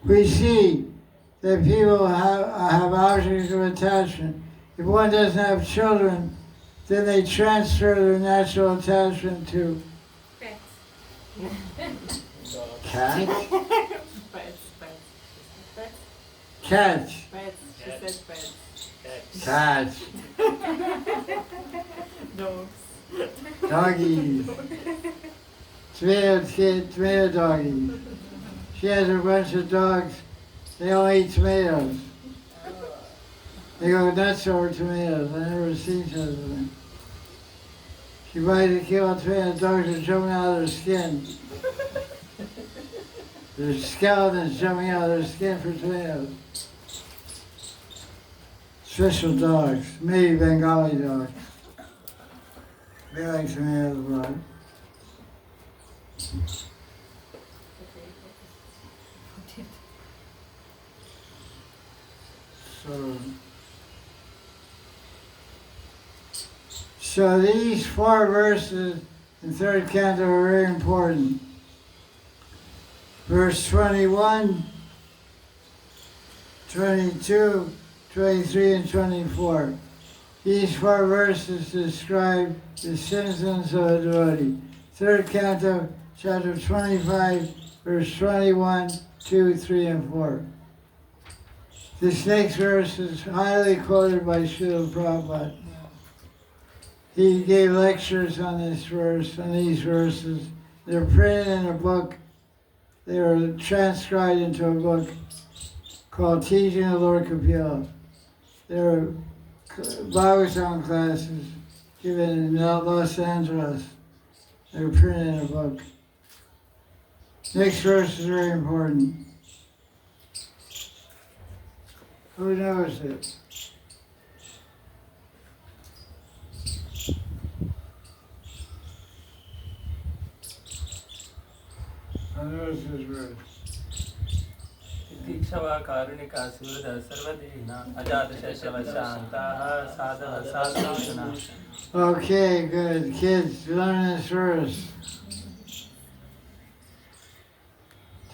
Speaker 1: We see that people have objects of attachment. If one doesn't have children, then they transfer their natural attachment to
Speaker 4: Pets.
Speaker 1: cats.
Speaker 6: Pets.
Speaker 1: Cats.
Speaker 6: Pets. She said pets.
Speaker 1: Cats.
Speaker 6: Dogs.
Speaker 1: Doggies. Tomato doggies. She has a bunch of dogs. They all eat tomatoes. They go nuts over tomatoes. I never seen such a thing. She buys a kilo of tomatoes. Dogs are jumping out of their skin. There's skeletons jumping out of their skin for tomatoes. Special dogs, maybe Bengali dogs. They like tomato blood. So these 4 verses in 3rd Canto are very important. Verse 21, 22, 23, and 24. These 4 verses describe the citizens of a devotee. 3rd Canto, chapter 25, verse 21, 2, 3, and 4. This next verse is highly quoted by Srila Prabhupada. He gave lectures on this verse, on these verses. They're printed in a book. They were transcribed into a book called Teaching of Lord Kapila. There are Bhagavatam classes given in Los Angeles. They were printed in a book. Next verse is very important. Who knows it? Who knows this verse?
Speaker 2: Dikshava karunika surda sarvadina ajata shashava shantaha sadhava sadhana.
Speaker 1: Okay, good. Kids, learn this verse.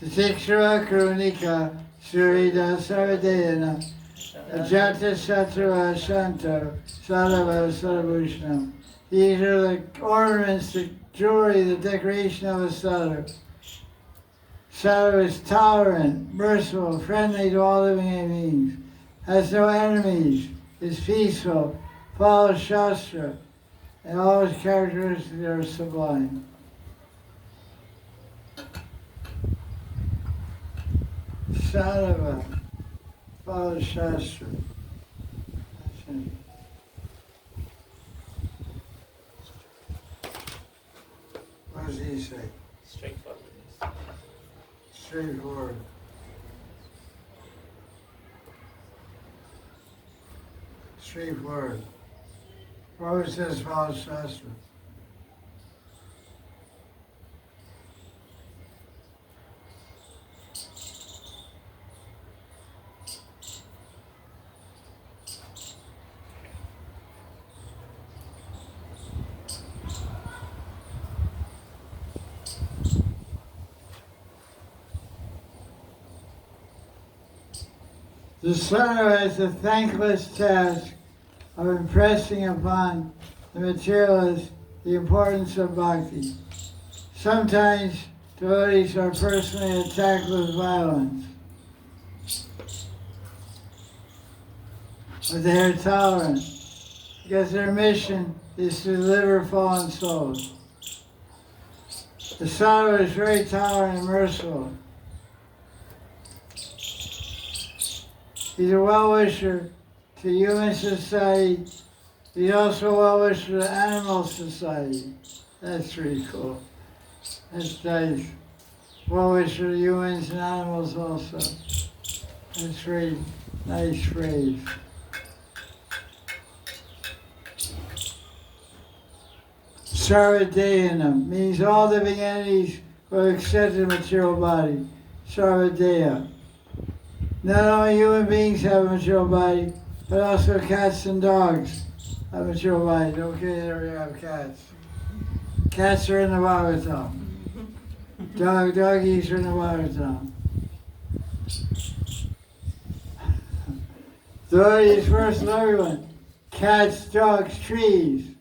Speaker 1: Dikshava karunika surda sarvadina ajata shashava shanta sadhava sadhana. These are the ornaments, the jewelry, the decoration of a sadhu. Sadhu is tolerant, merciful, friendly to all living beings, has no enemies, is peaceful, follows Shastra, and all his characteristics are sublime. Sadhava follows Shastra. That's it. What does he say?
Speaker 3: Straightforward.
Speaker 1: Straightforward. Straightforward. Always says follow Shastra. The sadhu has the thankless task of impressing upon the materialist the importance of bhakti. Sometimes devotees are personally attacked with violence, but they are tolerant because their mission is to deliver fallen souls. The sadhu is very tolerant and merciful. He's a well-wisher to human society. He's also a well-wisher to animal society. That's pretty cool. That's nice. Well-wisher to humans and animals also. That's a very nice phrase. Sarvadeyanam means all living entities who have accepted a material body. Sarvadeya. Not only human beings have a material body, but also cats and dogs have material bodies. Okay, there we have cats. Cats are in the Bhagavatam. Doggies are in the Bhagavatam. Devotees first and everyone. Cats, dogs, trees.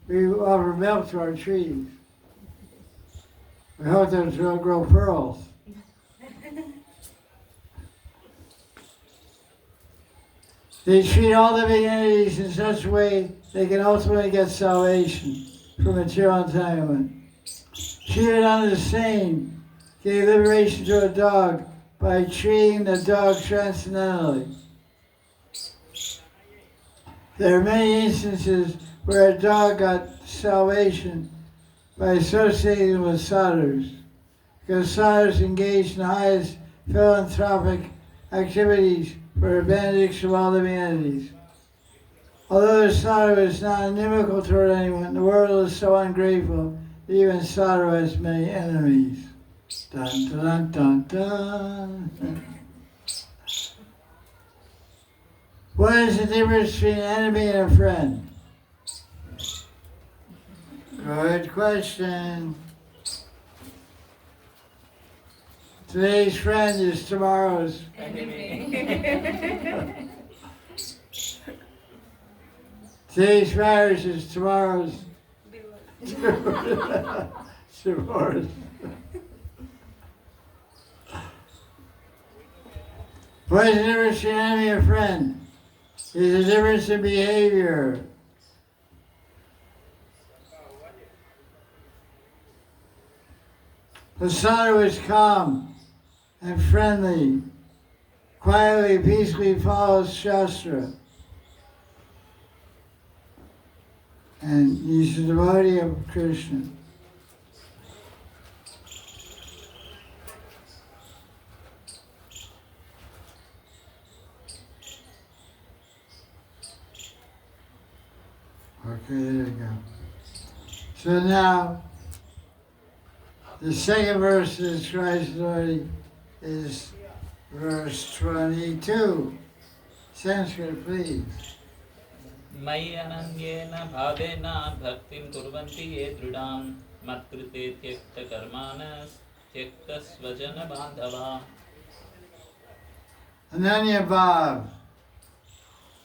Speaker 1: We offer milk to our trees. We hope them to grow pearls. They treat all living entities in such a way they can ultimately get salvation from material entanglement. Shivananda the Same gave liberation to a dog by treating the dog transcendentally. There are many instances where a dog got salvation by associating with sadhus, because sadhus engage in the highest philanthropic activities for the benediction of all living entities. Although the sadhu is not inimical toward anyone, the world is so ungrateful that even sadhu has many enemies. Dun, dun, dun, dun. What is the difference between an enemy and a friend? Good question. Today's friend is tomorrow's
Speaker 2: Enemy.
Speaker 1: Today's marriage is tomorrow's divorce. What is the difference between an enemy and a friend? There's a difference in behavior. The sadhu is calm and friendly, quietly, peacefully follows Shastra. And he's a devotee of Krishna. Okay, there you go. So now, the second verse that describes devotee is verse 22. Sanskrit, please.
Speaker 3: मयि अनन्येन भावेन भक्तिं कुर्वन्ति ये दृढां मत्कृते त्यक्तकर्माणः त्यक्तस्वजनबान्धवाः.
Speaker 1: Ananya Bhav,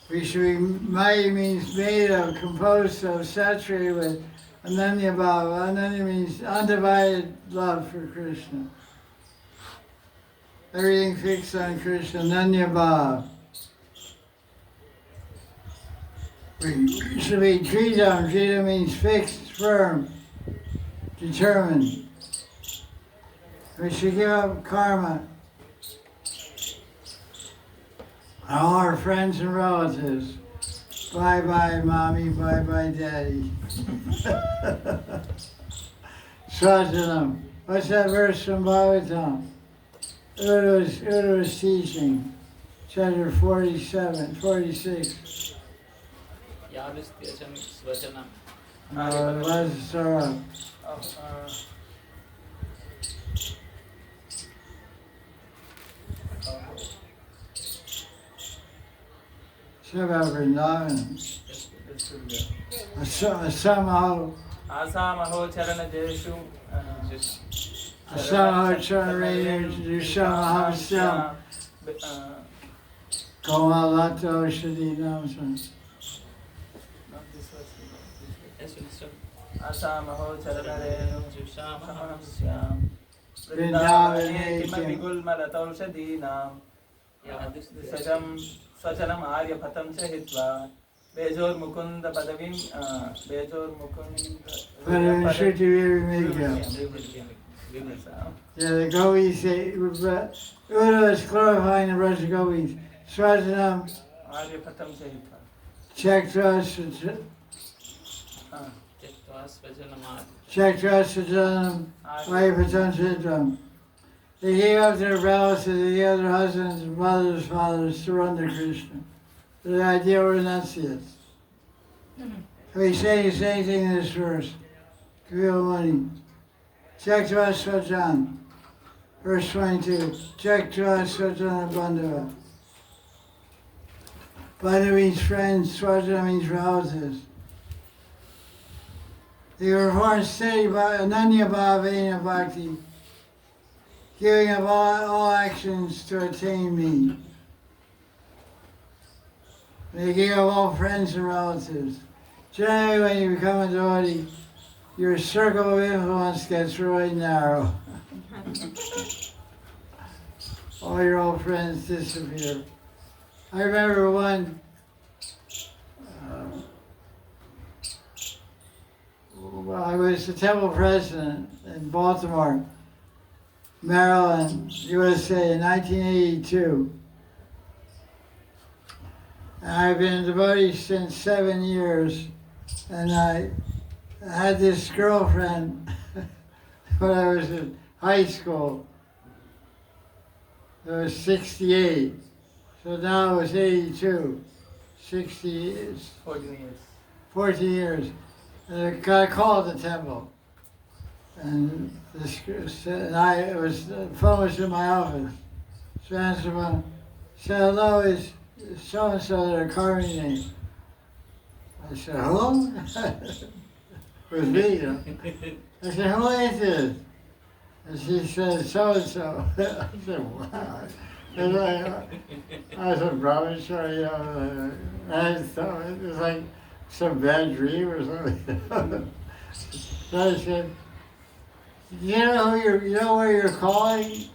Speaker 1: which Maya means made of, composed of, saturated with Ananya Bhav. Ananya means undivided love for Krishna. Everything fixed on Krishna, Ananya Bhav. We should be Tridam. Tridam means fixed, firm, determined. We should give up karma. All our friends and relatives. Bye-bye, mommy, bye-bye, daddy. Swajanam. What's that verse from Bhagavatam? Uddhava's teaching, chapter 47, 46.
Speaker 3: याविस्त्यजं स्वजनं.
Speaker 1: Let's start. Shiva Vrindavan. Asamaho.
Speaker 2: Asamaho charana jeshu.
Speaker 1: Asamaho charana Dushamahamsya. Komalato Shadinamsan.
Speaker 2: Asamaho charana jeshu.
Speaker 1: Vrindavane
Speaker 2: किमपि गुल्मलतौषधीनां स्वचनम् आर्यपथं च हित्वा बेजोर्मुकुन्द पदवीं
Speaker 1: Yeah, the gopis say, Uddhava is glorifying the Raja gopis. Swajanam
Speaker 2: आर्यपथं च हित्वा
Speaker 1: Chakra Sajanam Vaipatan Chitram. They gave up their relatives, the other husbands, mothers, fathers to run to Krishna. The ideal renunciates. We say the same thing in this verse. Real money. Chakra Sajan. Verse 22. Chakra Sajana Bandhava. Bandha means friends, Swajana means relatives. They were born steady by Ananya Bhavena Bhakti, giving up all actions to attain me. They gave up all friends and relatives. Generally, when you become a devotee, your circle of influence gets really narrow. All your old friends disappear. I remember one was the temple president in Baltimore, Maryland, USA in 1982. And I've been a devotee since 7 years, and I had this girlfriend when I was in high school. I was 68, so now I was 82, 60 years,
Speaker 2: 14 years.
Speaker 1: 14 years. And I got called the temple. And I was, the phone was in my office. So I answered the phone, said, hello, is so-and-so their car name? I said, who? It was me, you know. I said, who is this? And she said, so-and-so. I said, wow. And I said, probably sure, you know. I thought it was like some bad dream or something. So I said, you know where you're calling?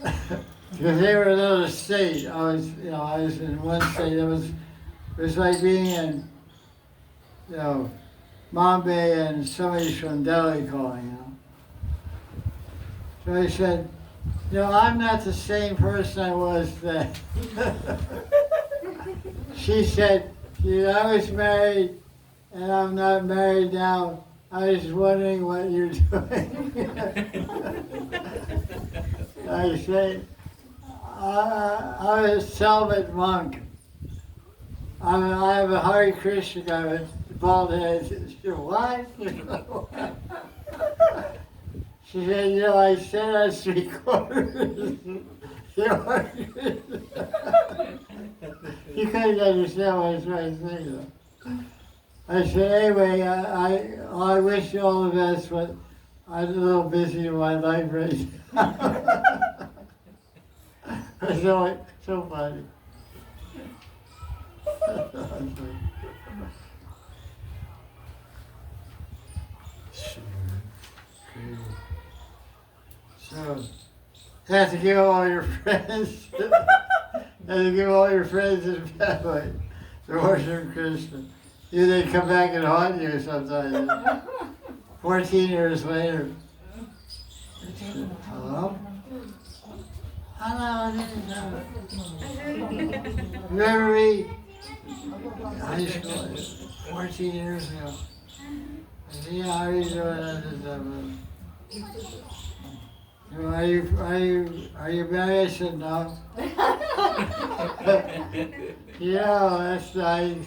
Speaker 1: Because they were in another state. I was in one state. It was like being in, Bombay and somebody's from Delhi calling, So I said, I'm not the same person I was then. She said, I was married and I'm not married now. I was wondering what you're doing. I said, I was a celibate monk. I have a Hare Krishna guy with bald head. She said, what? She said, I said I was 3/4. You couldn't understand what I was trying to say, though. I said, anyway, I wish you all the best, but I'm a little busy in my life right now. So funny. So, you have to give all your friends, and family to worship Krishna. They come back and haunt you sometimes. 14 years later. Hello? Hello, remember me? High school, 14 years ago. I said, how are you doing? Are you married? I said, no. That's nice.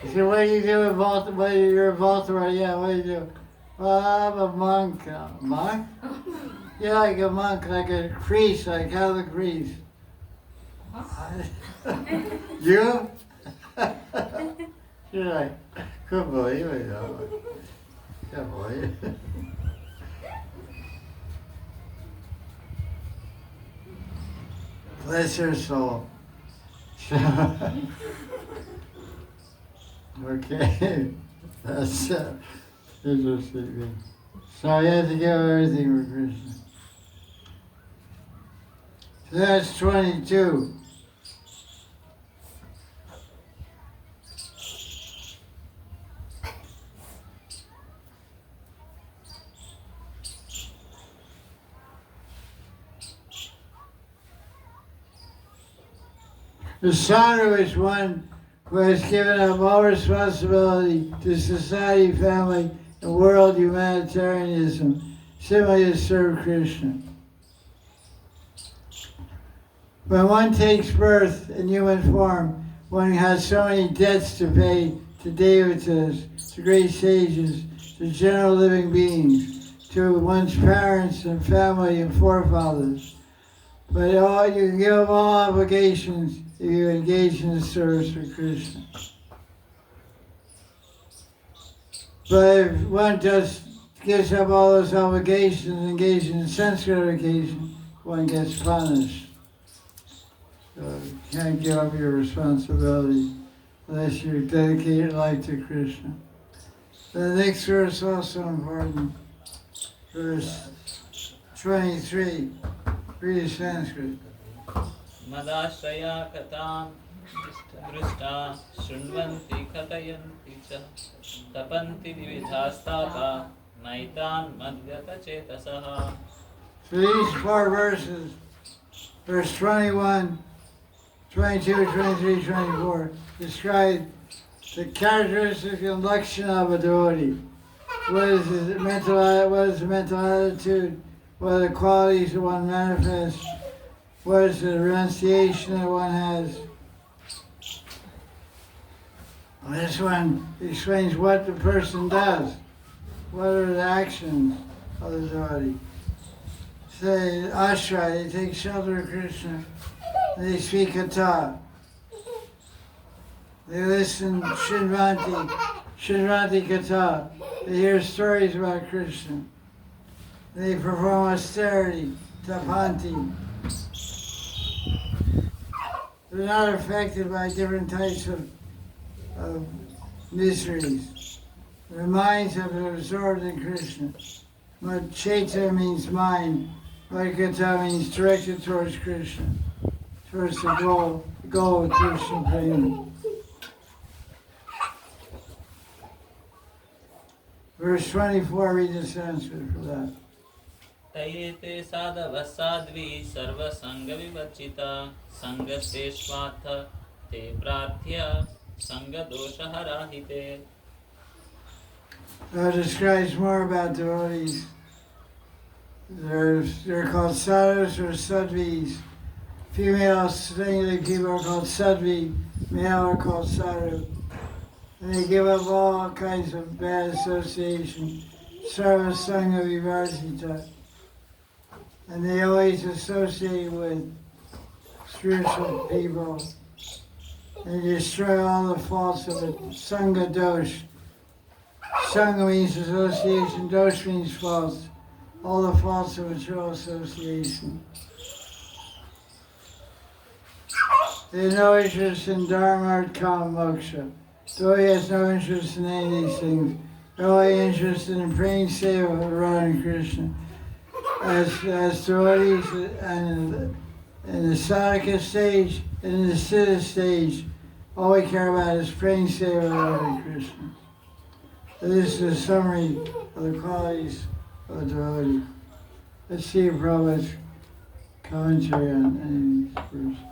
Speaker 1: He said, what do you do in Baltimore? You're in Baltimore, yeah, what do you do? Well, I'm a monk. Monk? Yeah, like a monk, like a priest, like Catholic priest. You? You're like, couldn't believe it, Can't believe it. Bless her soul. Okay, that's interesting. So you have to give everything for Krishna. So that's 22. The sadhu is one who has given up all responsibility to society, family, and world humanitarianism, simply to serve Krishna. When one takes birth in human form, one has so many debts to pay to devatas, to great sages, to general living beings, to one's parents and family and forefathers. But you can give up all obligations if you engage in the service for Krishna. But if one just gives up all those obligations and engages in sense gratification, one gets punished. So you can't give up your responsibility unless you dedicate your life to Krishna. The next verse is also important. Verse 23. Read Sanskrit.
Speaker 3: Madashraya katam दृष्टा शृण्वन्ति कथयन्ति च तपन्ति विविधास्तापा नैतान् मद्गतचेतसः.
Speaker 1: So these 4 verses, verse 21, 22, 23, 24, describe the characteristic and lakshana of a devotee. What is the mental attitude? What are the qualities that one manifests? What is the renunciation that one has? Well, this one explains what the person does. What are the actions of the devotee? Say, ashray, they take shelter of Krishna. They speak katha. They listen Shrinvanti katha. They hear stories about Krishna. They perform austerity, tapanti. They're not affected by different types of miseries. Their minds have been absorbed in Krishna. Chaita means mind. Vaikata means directed towards Krishna, towards the goal of Krishna prema. Verse 24, read the Sanskrit for that.
Speaker 3: तयेते साधवः Sadhvi सर्वसङ्गविवर्जिता सङ्गस्तेष्वाथ ते प्रार्थ्य सङ्गदोषहराहिते.
Speaker 1: That describes more about devotees. They're called sadhus or sadhvis. Female singular people are called sadhvi, male are called sadhu. And they give up all kinds of bad association, sarva sangha vivarjita. And they always associate with spiritual people. They destroy all the faults of it. Sangha dosh. Sangha means association, dosh means faults. All the faults of material association. They have no interest in dharma, kama, moksha. Devotee has no interest in any of these things. They're only interested in praying seva of Radha and Krishna. As devotees and in the sadhaka stage and in the siddha stage, all we care about is praying seva of Radha and Krishna. This is a summary of the qualities of a devotee. Let's see if Prabhupada's commentary on any of these verses.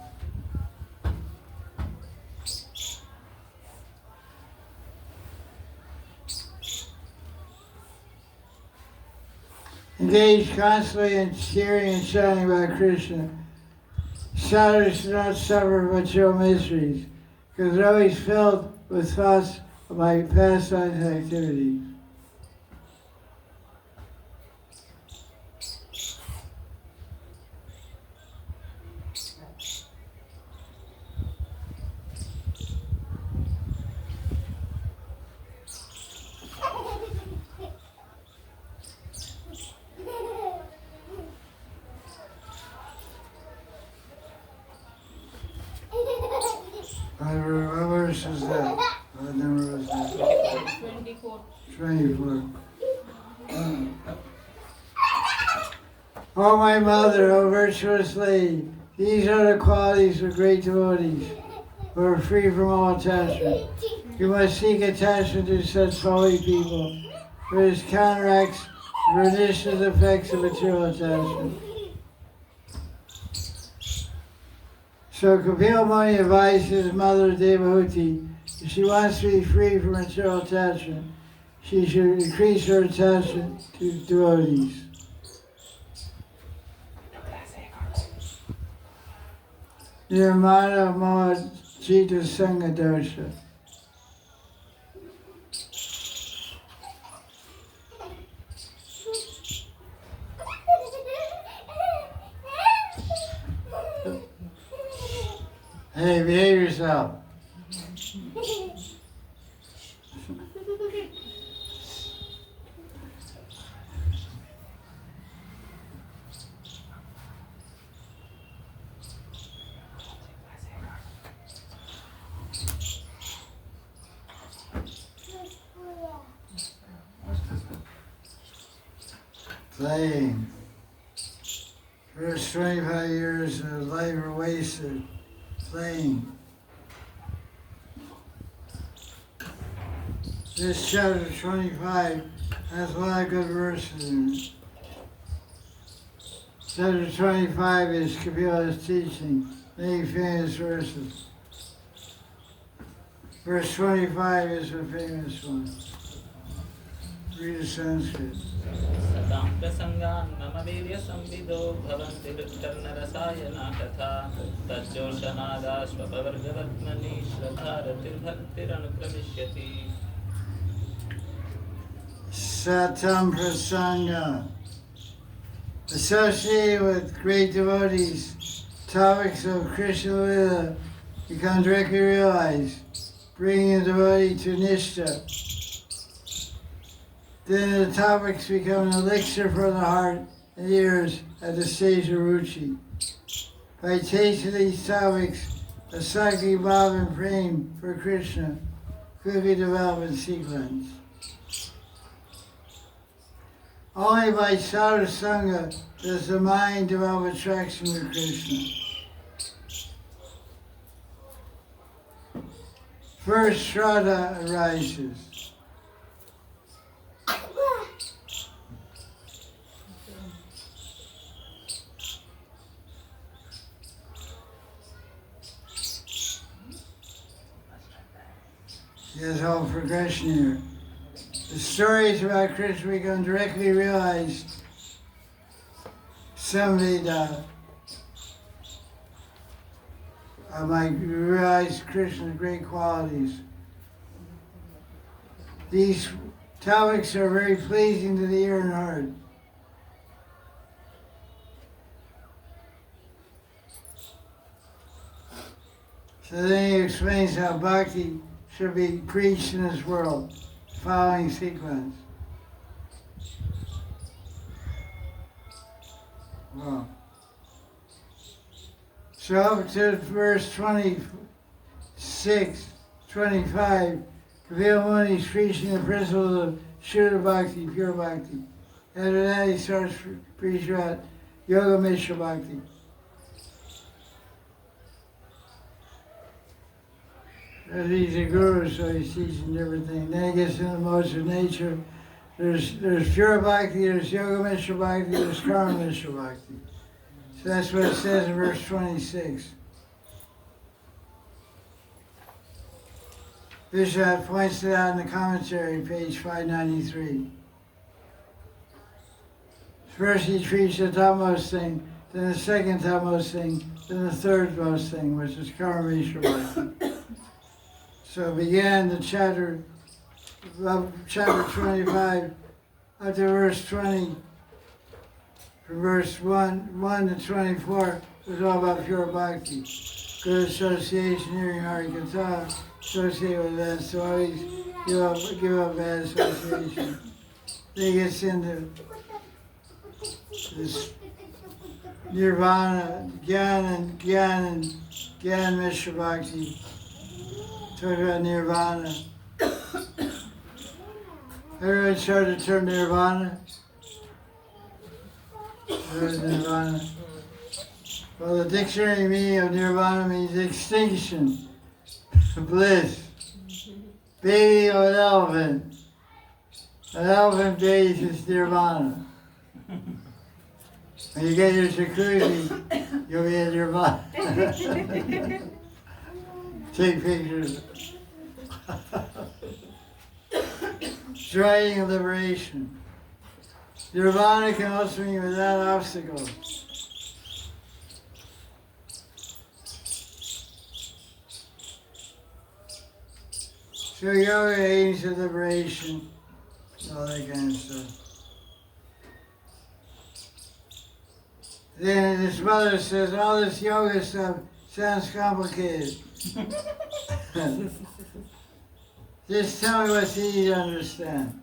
Speaker 1: Engage constantly in cheering and shouting about Krishna. Sadhus do not suffer material miseries because they're always filled with thoughts of my pastimes and activities. What verse is that? What number was that?
Speaker 5: 24.
Speaker 1: 24. O my mother, O virtuous lady, these are the qualities of great devotees who are free from all attachment. You must seek attachment to such holy people, for this counteracts the pernicious effects of material attachment. So Kapil Muni advised his mother Devahuti, if she wants to be free from material attachment, she should increase her attachment to devotees. Nirmana Moha Jita Sangha Dosha. Hey, behave yourself. Playing. First 25 years of life were wasted playing. This chapter 25 has a lot of good verses in it. Chapter 25 is Kapila's teaching, many famous verses. Verse 25 is a famous one. Read the Sanskrit.
Speaker 3: सतां प्रसङ्गान् मम वीर्यसंविदो भवन्ति हृत्कर्णरसायना तथा तज्जोषनादाश्वपवर्गवर्त्मनि श्रद्धारतिर्भक्तिरनुक्रमिष्यति.
Speaker 1: Satam Prasanga. Associated with great devotees, topics of Krishna Lila become directly realized, bringing a devotee to Nishtha. Then the topics become an elixir for the heart and ears at the stage of Ruchi. By tasting these topics, a Sakti Bhav and Prem for Krishna quickly develop in sequence. Only by sadhu sangha does the mind develop attraction to Krishna. First, Shraddha arises. There's all progression here. The stories about Krishna become directly realized. Samveda. I might realize Krishna's great qualities. These topics are very pleasing to the ear and heart. So then he explains how bhakti should be preached in this world, following sequence. Wow. So up to verse 26, 25, Kapila Muni is preaching the principles of Shuddha Bhakti, pure Bhakti. After that he starts preaching about Yoga Mishra Bhakti. He's a guru, so he's teaching different things. Then he gets into modes of nature. There's pure bhakti, there's yoga mishra bhakti, there's karma mishra bhakti. So that's what it says in verse 26. Bishop points it out in the commentary, page 593. First he treats the topmost thing, then the second topmost thing, then the third most thing, which is karma mishra bhakti. So began the chapter 25 up to verse 20, from verse 1 to 24 was all about pure bhakti. Good association, hearing Hari Katha, associate with bad stories, give up bad association. Then he gets into this nirvana, Gyan Mishra Bhakti. Talk about nirvana. Everyone started the term nirvana. What is nirvana? Well, the dictionary meaning of nirvana means extinction, bliss. Bathing of an elephant. An elephant bathes is nirvana. When you get your jacuzzi, you'll be in nirvana. Take pictures. Striving and liberation. Nirvana can also mean without obstacles. So yoga aims at liberation, all that kind of stuff. Then his mother says, all this yoga stuff sounds complicated. Just tell me what's easy to understand.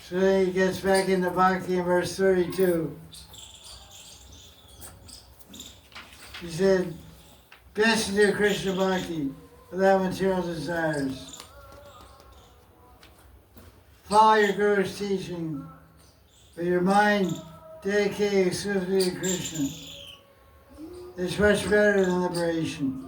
Speaker 1: So then he gets back into Bhakti in verse 32. He said, best to do Krishna Bhakti without material desires. Follow your Guru's teaching, with your mind dedicated exclusively to Krishna. It's much better than liberation.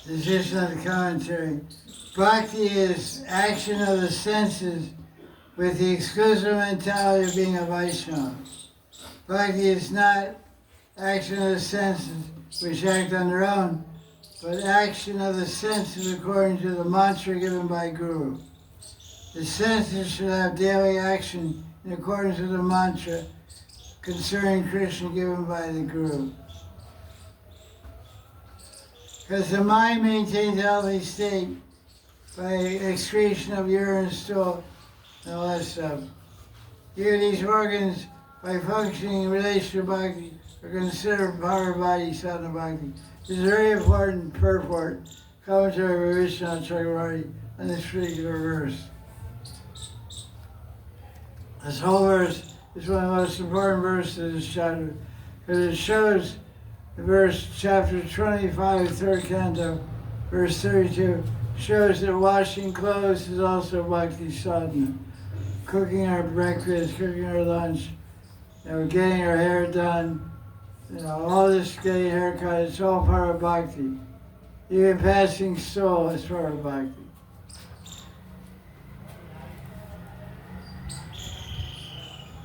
Speaker 1: This is not a commentary. Bhakti is action of the senses with the exclusive mentality of being a Vaishnava. Bhakti is not action of the senses which act on their own, but action of the senses according to the mantra given by Guru. The senses should have daily action in accordance with the mantra concerning Krishna given by the Guru. Because the mind maintains a healthy state by excretion of urine, stool, and all that stuff. Here these organs, by functioning in relation to Bhakti, are considered Babaji, sadhana Bhakti. This is a very important purport, commentary by Vishwanath Chakravarti on this particular verse. This whole verse is one of the most important verses of this chapter, because it shows the verse, chapter 25, third canto, verse 32, shows that washing clothes is also Bhakti sadhana. Cooking our breakfast, cooking our lunch, getting our hair done, all this, getting a haircut, it's all part of Bhakti. Even passing soul is part of Bhakti.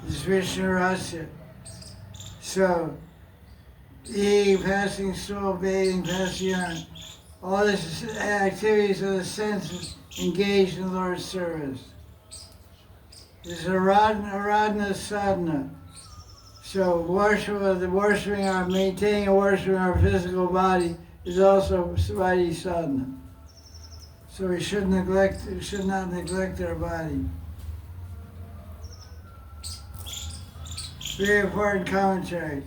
Speaker 1: It's Vishnu Rasya. So, eating, passing soul, bathing, passing urine, all this activities of the senses engaged in Lord's service. It's aradhana sadhana. So maintaining and worshiping our physical body is also Svaiti sadhana. So we should not neglect our body. Very important commentary.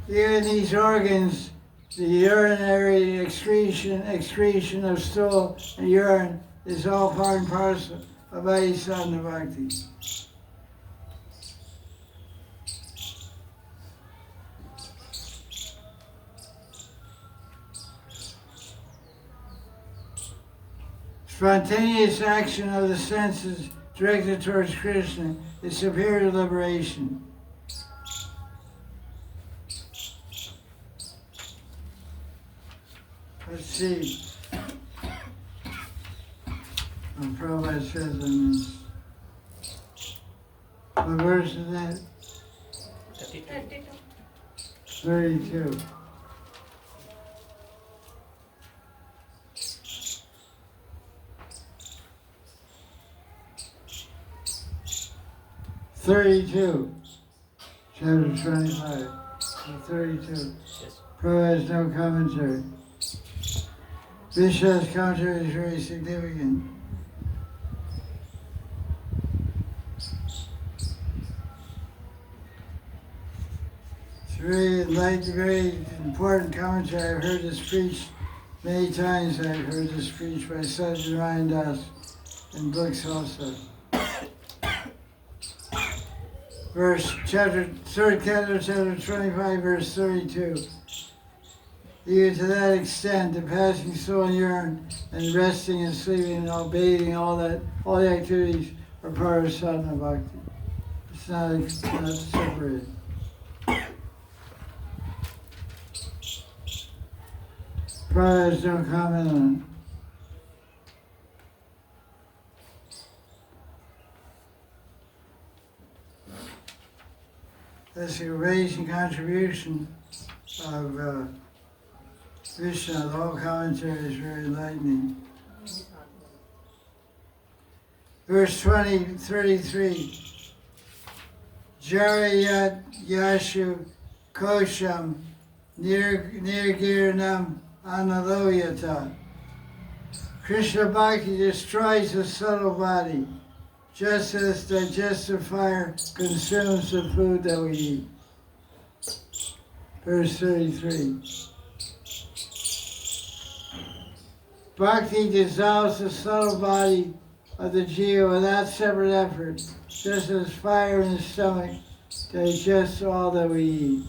Speaker 1: Even these organs, the urinary excretion of stool and urine is all part and parcel of Vaiti sadhana bhakti. Spontaneous action of the senses directed towards Krishna is superior to liberation. Let's see. Prabhupada says on this. What verse is that?
Speaker 3: 32.
Speaker 1: 32. Chapter 25. 32.
Speaker 3: Yes.
Speaker 1: Prabhupada has no commentary. Vishwa's commentary is very significant. It's very enlightened, very important commentary. I've heard this preached many times. I've heard this preached by Sajjan Ryan Das in books also. Third canto, chapter 25, verse 32. Even to that extent, the passing soul and urine, and resting and sleeping and all bathing, all the activities are part of sadhana bhakti. It's not separated. Prabhupada don't comment on it. That's the amazing contribution of Krishna. The whole commentary is very enlightening. Verse 33. Jarayat Yashu Kosham Nirgiranam Analoyata. Krishna Bhakti destroys the subtle body, just as digestive fire consumes the food that we eat. Verse 33. Bhakti dissolves the subtle body of the jiva without separate effort, just as fire in the stomach digests all that we eat.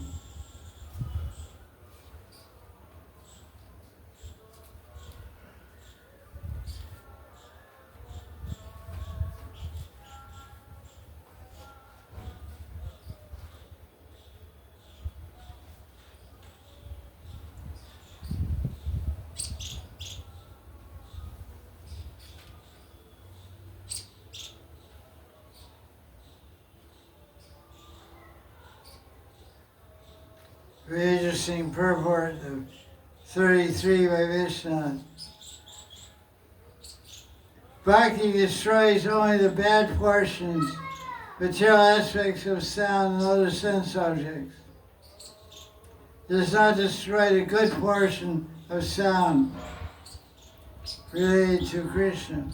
Speaker 1: Very interesting purport of 33 by Vishnu. Bhakti destroys only the bad portions, material aspects of sound and other sense objects. It does not destroy the good portion of sound related to Krishna.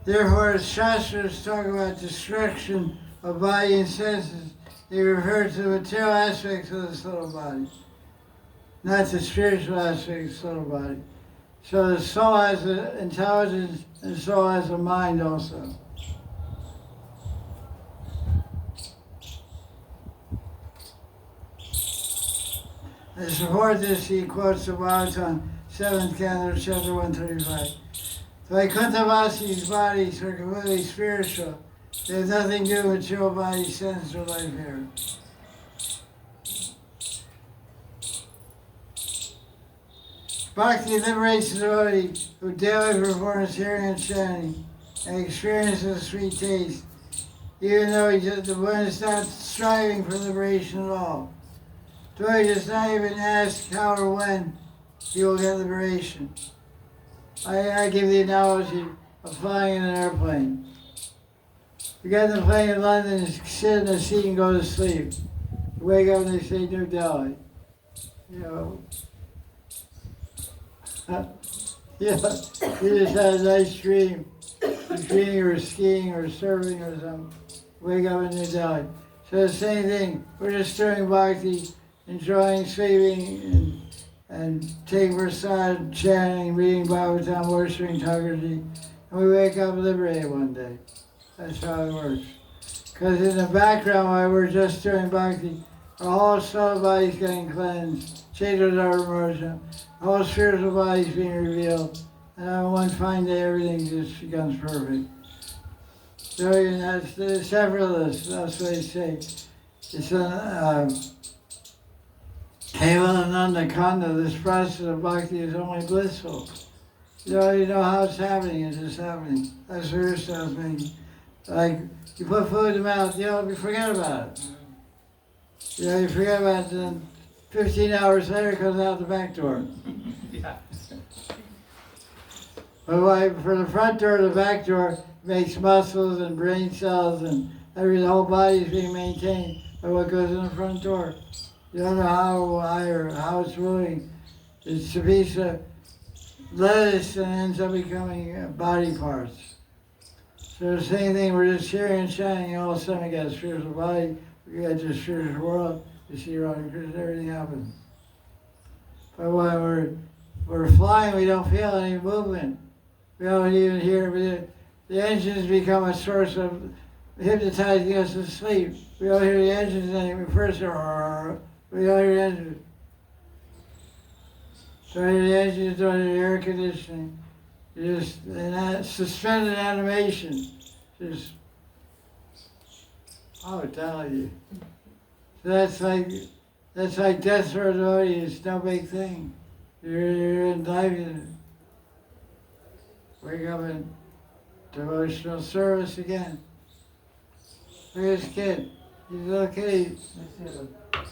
Speaker 1: Therefore, as Shastras talk about destruction of body and senses, they refer to the material aspects of the subtle body, not the spiritual aspects of the subtle body. So the soul has an intelligence and the soul has a mind also. To support this, he quotes the Bhagavatam, 7th Canto, chapter 135. The Vaikunthavasi's bodies are completely spiritual. They have nothing to do with material body, sense, or life here. Bhakti liberates the devotee who daily performs hearing and chanting and experiences sweet taste, even though the one is not striving for liberation at all. The devotee does not even ask how or when he will get liberation. I give the analogy of flying in an airplane. You get in the plane in London, sit in the seat and go to sleep. You wake up and they say New Delhi. You know. Yeah, you just had a nice dream. You're dreaming or skiing or surfing or something. Wake up in New Delhi. So the same thing. We're just doing bhakti, enjoying sleeping and taking prasad, chanting, reading Bhagavatam, worshiping Thakurji, and we wake up liberated one day. That's how it works. Because in the background, while we're just doing bhakti, our whole soul body's getting cleansed. Chaitanya Morsha, the whole spiritual body's being revealed, and on one fine day, everything just becomes perfect. So it's effortless. That's what they say. It's Kevalananda Kanda, this process of bhakti is only blissful. You know how it's happening, it's just happening. That's what Aristotle making. Like, you put food in the mouth, you forget about it. You forget about it, and 15 hours later it comes out the back door.
Speaker 2: Yeah.
Speaker 1: But for the front door to the back door, it makes muscles and brain cells and the whole body is being maintained by what goes in the front door. You don't know how high or how it's moving. It's a piece of lettuce and ends up becoming body parts. So the same thing, we're just hearing and chanting, and all of a sudden we got a spiritual body, we got this spiritual world, you see Radha Krishna, everything happens. But when we're flying, we don't feel any movement. We don't even hear, the engines become a source of hypnotizing us to sleep. We don't hear the engines anymore. First, we don't hear the engines. Don't hear the engines, don't hear the air conditioning. You just, and that suspended animation, just, I'll tell you. So that's like death for a devotee, it's no big thing. You're in life, wake up in devotional service again. Look at this kid. He's a little kid.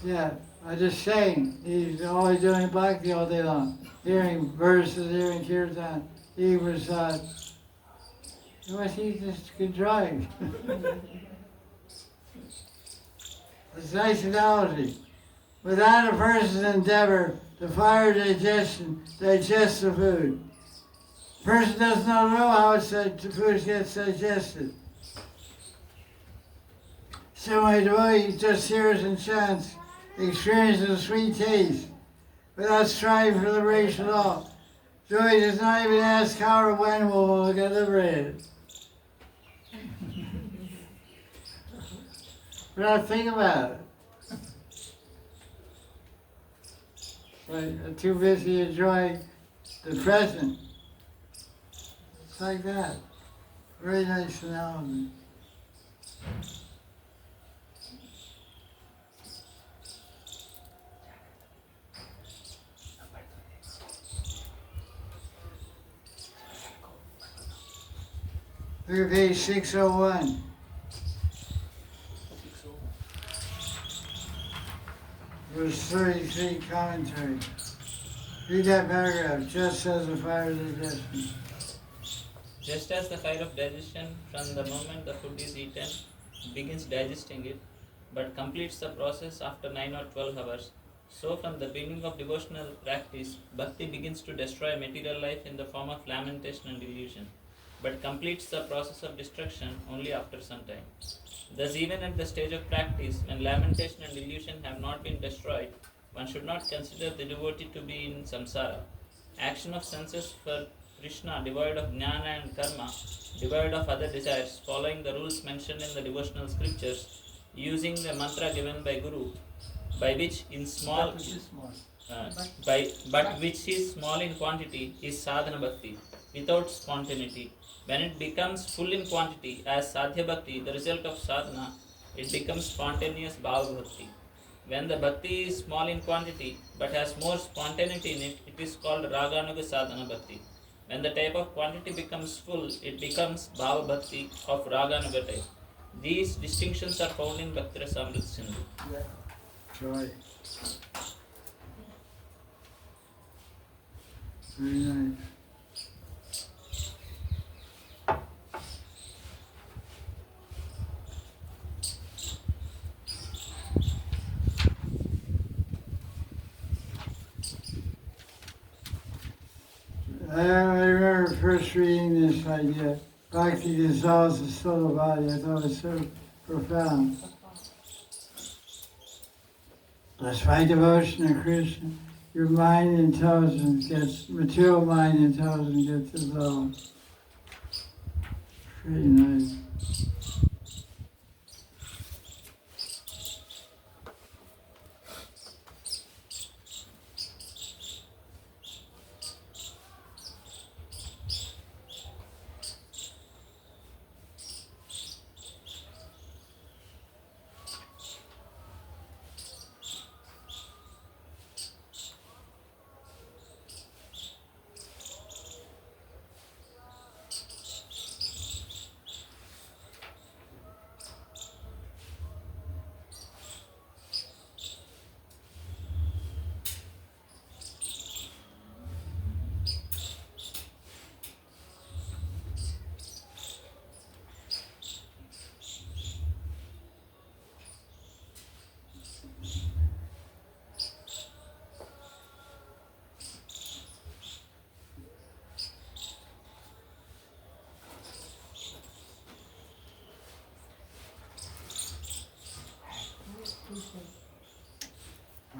Speaker 1: Yeah, I just sang. He's always doing bhakti all day long. Hearing verses, hearing kirtan, eating prasad. He's just enjoying. It's a nice analogy. Without a person's endeavor, the fire digestion digests the food. The person does not know how the food gets digested. So my devotee just hears and chants, experiences a sweet taste, without striving for liberation at all. Devotee does not even ask how or when we'll get liberated. We don't think about it. Like, too busy enjoying the present. It's like that. Very nice analogy. Look at page 601. verse 33 commentary. Read that paragraph, just as the fire of digestion.
Speaker 3: Just as the fire of digestion, from the moment the food is eaten, begins digesting it, but completes the process after 9 or 12 hours, so from the beginning of devotional practice, bhakti begins to destroy material life in the form of lamentation and illusion, but completes the process of destruction only after some time. Thus, even at the stage of practice, when lamentation and illusion have not been destroyed, one should not consider the devotee to be in samsara. Action of senses for Krishna, devoid of jnana and karma, devoid of other desires, following the rules mentioned in the devotional scriptures, using the mantra given by Guru, by which in small,
Speaker 2: Which is small.
Speaker 3: but which is small in quantity, is sadhana bhakti, without spontaneity. When it becomes full in quantity, as sadhya bhakti, the result of sadhana, it becomes spontaneous bhava bhakti. When the bhakti is small in quantity, but has more spontaneity in it, it is called raganuga sadhana bhakti. When the type of quantity becomes full, it becomes bhava bhakti of raganuga type. These distinctions are found in Bhakti Rasamrita Sindhu.
Speaker 2: Yeah.
Speaker 1: Joy. Very nice. I remember first reading this idea, Bhakti dissolves the soul body. I thought it was so profound. Let's find devotion to Krishna. Your mind intelligence gets, material mind intelligence gets dissolved. Pretty nice.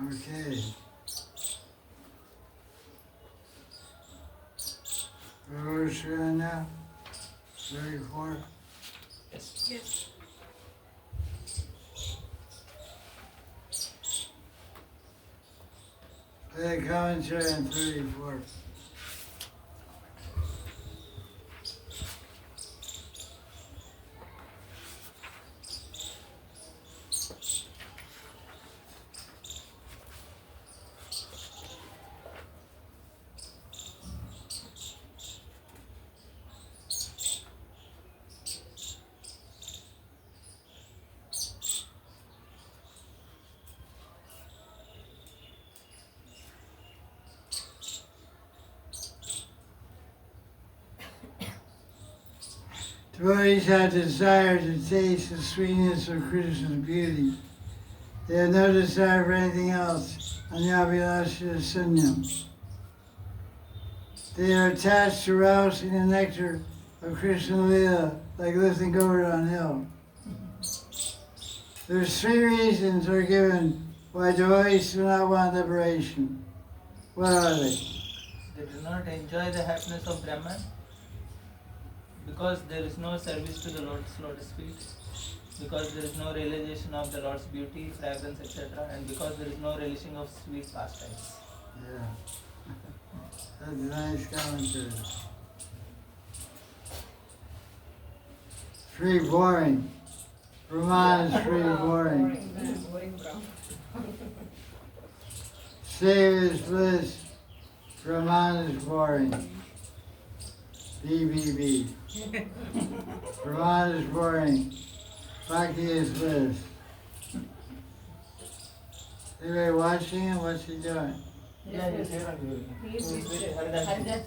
Speaker 1: Okay. Verse now, 34.
Speaker 3: Yes.
Speaker 4: Yes.
Speaker 1: The commentary on 34. Devotees have desire to taste the sweetness of Krishna's beauty. They have no desire for anything else. Anyabhilasha sunyam. They are attached to relishing the nectar of Krishna Lila, like lifting Govardhan Hill. There's three reasons are given why devotees do not want liberation. What are they?
Speaker 2: They do not enjoy the happiness of Brahman because there is no service to the Lord's lotus feet, because there is no realization of the Lord's beauty, fragrance, etc., and because there is no relishing of sweet pastimes.
Speaker 1: Yeah. That's a nice commentary. It's pretty boring. Brahman is pretty boring.
Speaker 5: Boring brown.
Speaker 1: Save is bliss. Brahman is boring. BBB. Brahman is boring. Bhakti is bliss. Anybody watching him? What's he doing?
Speaker 2: Yeah, he's here only.
Speaker 5: He is with
Speaker 2: Haridas.
Speaker 5: Haridas.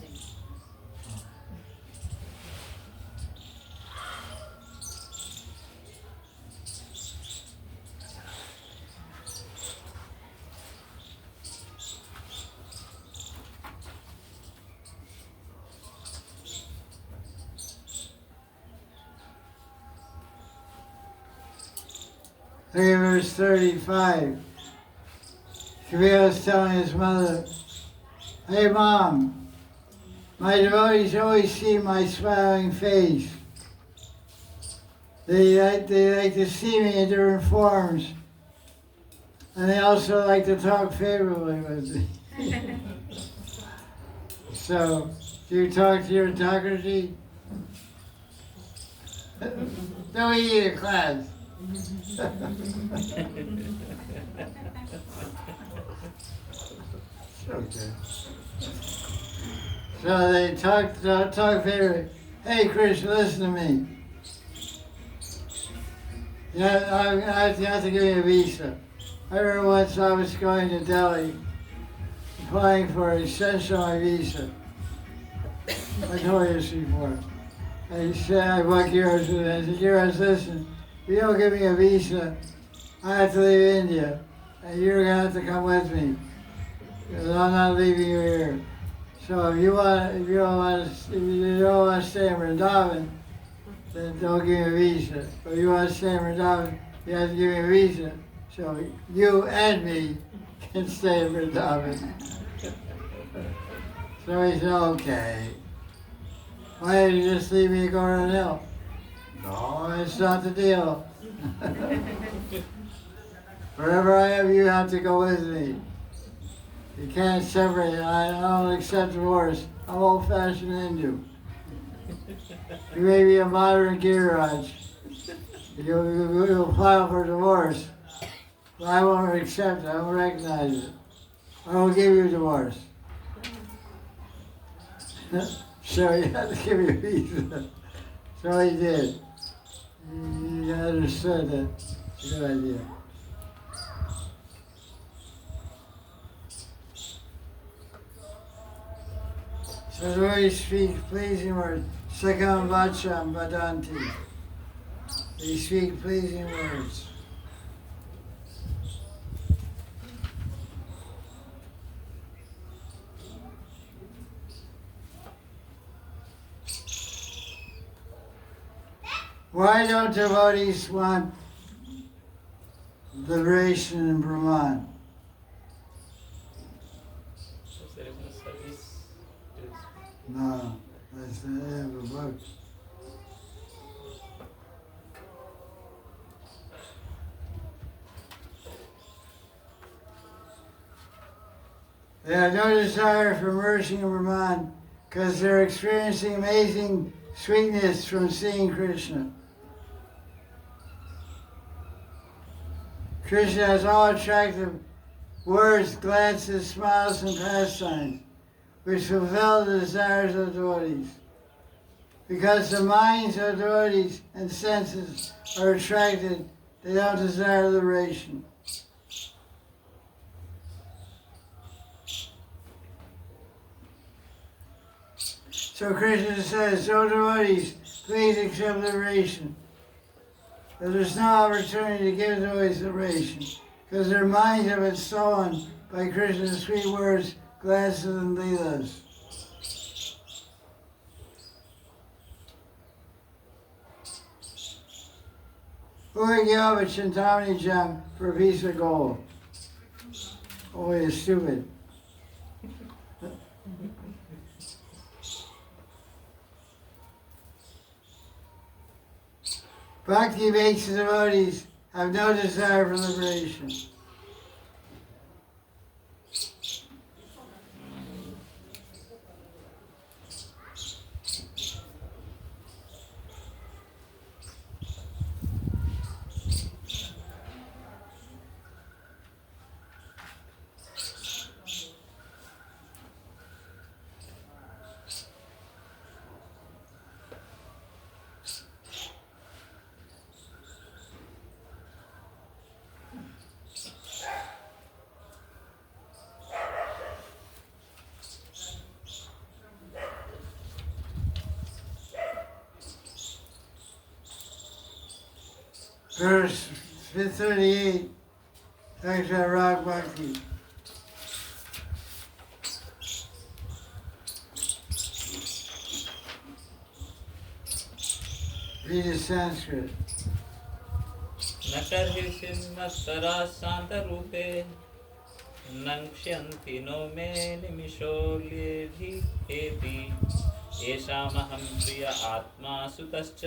Speaker 1: Look at verse 35. Kabir was telling his mother, "Hey Mom, my devotees always see my smiling face. They like to see me in different forms. And they also like to talk favorably with me." So, do you talk to your Thakurji? Don't eat in class. Okay. So they talk favorably. "Hey Krishna, listen to me. Yeah, you have to give me a visa. I remember once I was going to Delhi, applying for an extension on my visa. I told you this before. I said, I walked Euros with it. I said, "Euros, listen, if you don't give me a visa, I have to leave India, and you're gonna have to come with me, because I'm not leaving you here. So if you don't want to stay in Vrindavan, then don't give me a visa. But if you want to stay in Vrindavan, you have to give me a visa. So you and me can stay in Vrindavan." So he said, "Okay. Why didn't you just leave me to go to hell?" "No, it's not the deal. Wherever I am, you have to go with me. You can't separate. I don't accept divorce. I'm old-fashioned Hindu. You may be a modern Giriraj. You'll file for divorce. But I won't accept it. I won't recognize it. I won't give you divorce." So you have to give me a visa. So he did. He understood that. It's a good idea. So the way you speak pleasing words, Sakam Vacham Vadanti. They speak pleasing words. Why don't devotees want liberation in Brahman?
Speaker 3: Because there is no service. It is
Speaker 1: No, that's the end of the book. They have no desire for mercy in Brahman because they're experiencing amazing sweetness from seeing Krishna. Krishna has all attractive words, glances, smiles, and pastimes, which fulfill the desires of devotees. Because the minds of devotees and senses are attracted, they don't desire liberation. So Krishna says, "O devotees, please accept liberation." But there's no opportunity to give devotees liberation, because their minds have been stolen by Krishna's sweet words, glances, and leelas. Who would give up a Chintamani gem for a piece of gold? Oh, you're stupid. Bhakti makes the devotees have no desire for liberation. Verse 38 talks about Rag Bhakti. Read the Sanskrit.
Speaker 3: नटर्हिषिन्मत्सरा शान्तरूपे नङ्क्ष्यन्ति नो मे निमिषोऽल्येऽधि येषामहं प्रिय आत्मा सुतश्च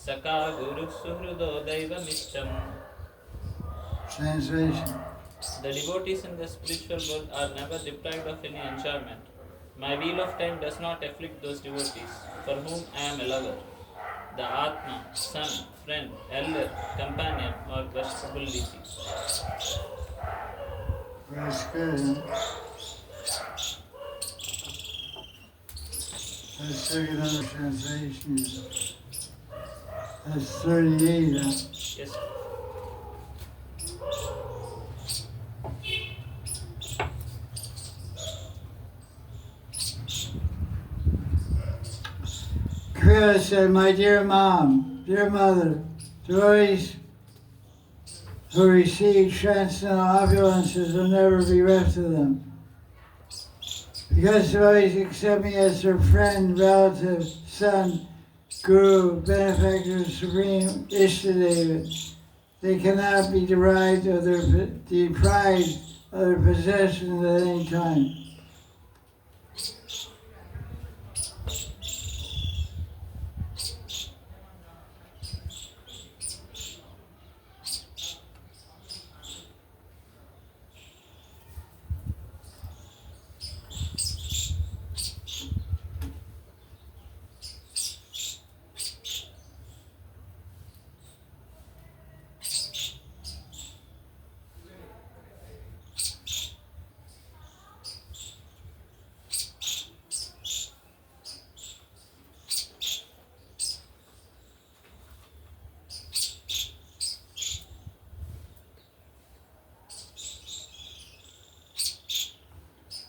Speaker 3: सखा गुरुः सुहृदो दैवमिष्टम्.
Speaker 1: Translation.
Speaker 3: The devotees in the spiritual world are never deprived of any enjoyment. My wheel of time does not afflict those devotees for whom I am a lover. The Atma, son, friend, elder, companion, or worshipable deity.
Speaker 1: That's good, huh? Let's take another translation. That's 38, huh?
Speaker 3: Yes.
Speaker 1: Kriya said, my dear mom, dear mother, devotees who receive transcendental opulences will never be bereft of them. Because devotees accept me as their friend, relative, son, guru, benefactor, supreme Ishtadeva, they cannot be deprived of their possessions at any time.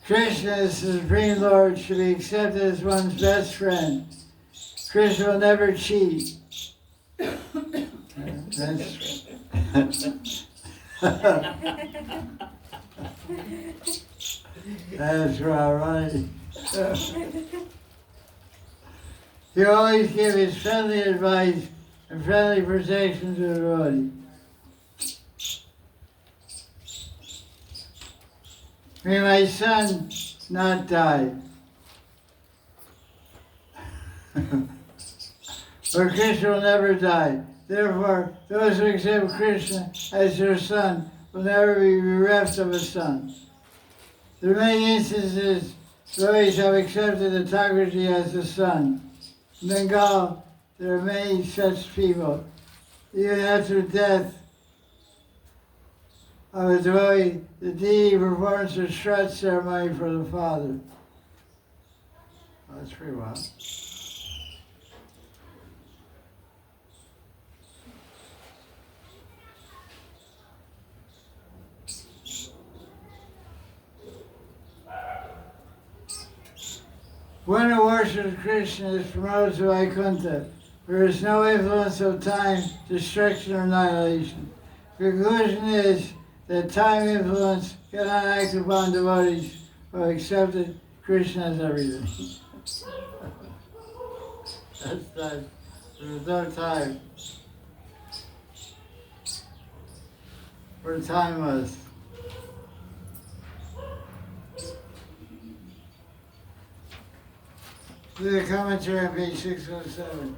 Speaker 1: Krishna, as the Supreme Lord, should be accepted as one's best friend. Krishna will never cheat. That's right. He always gives his friendly advice and friendly protection to the devotee. May my son not die. For Krishna will never die. Therefore, those who accept Krishna as their son will never be bereft of a son. There are many instances devotees have accepted the Thakurji as a son. In Bengal, there are many such people. Even after death of a devotee, the deity performs a Shrat ceremony for the father. Oh, that's pretty wild. One who worships Krishna is promoted to Vaikuntha. There is no influence of time, destruction, or annihilation. The conclusion is that time influence cannot act upon devotees who have accepted Krishna as everything. That's that. There's no time. We're timeless. Do the commentary on page 607.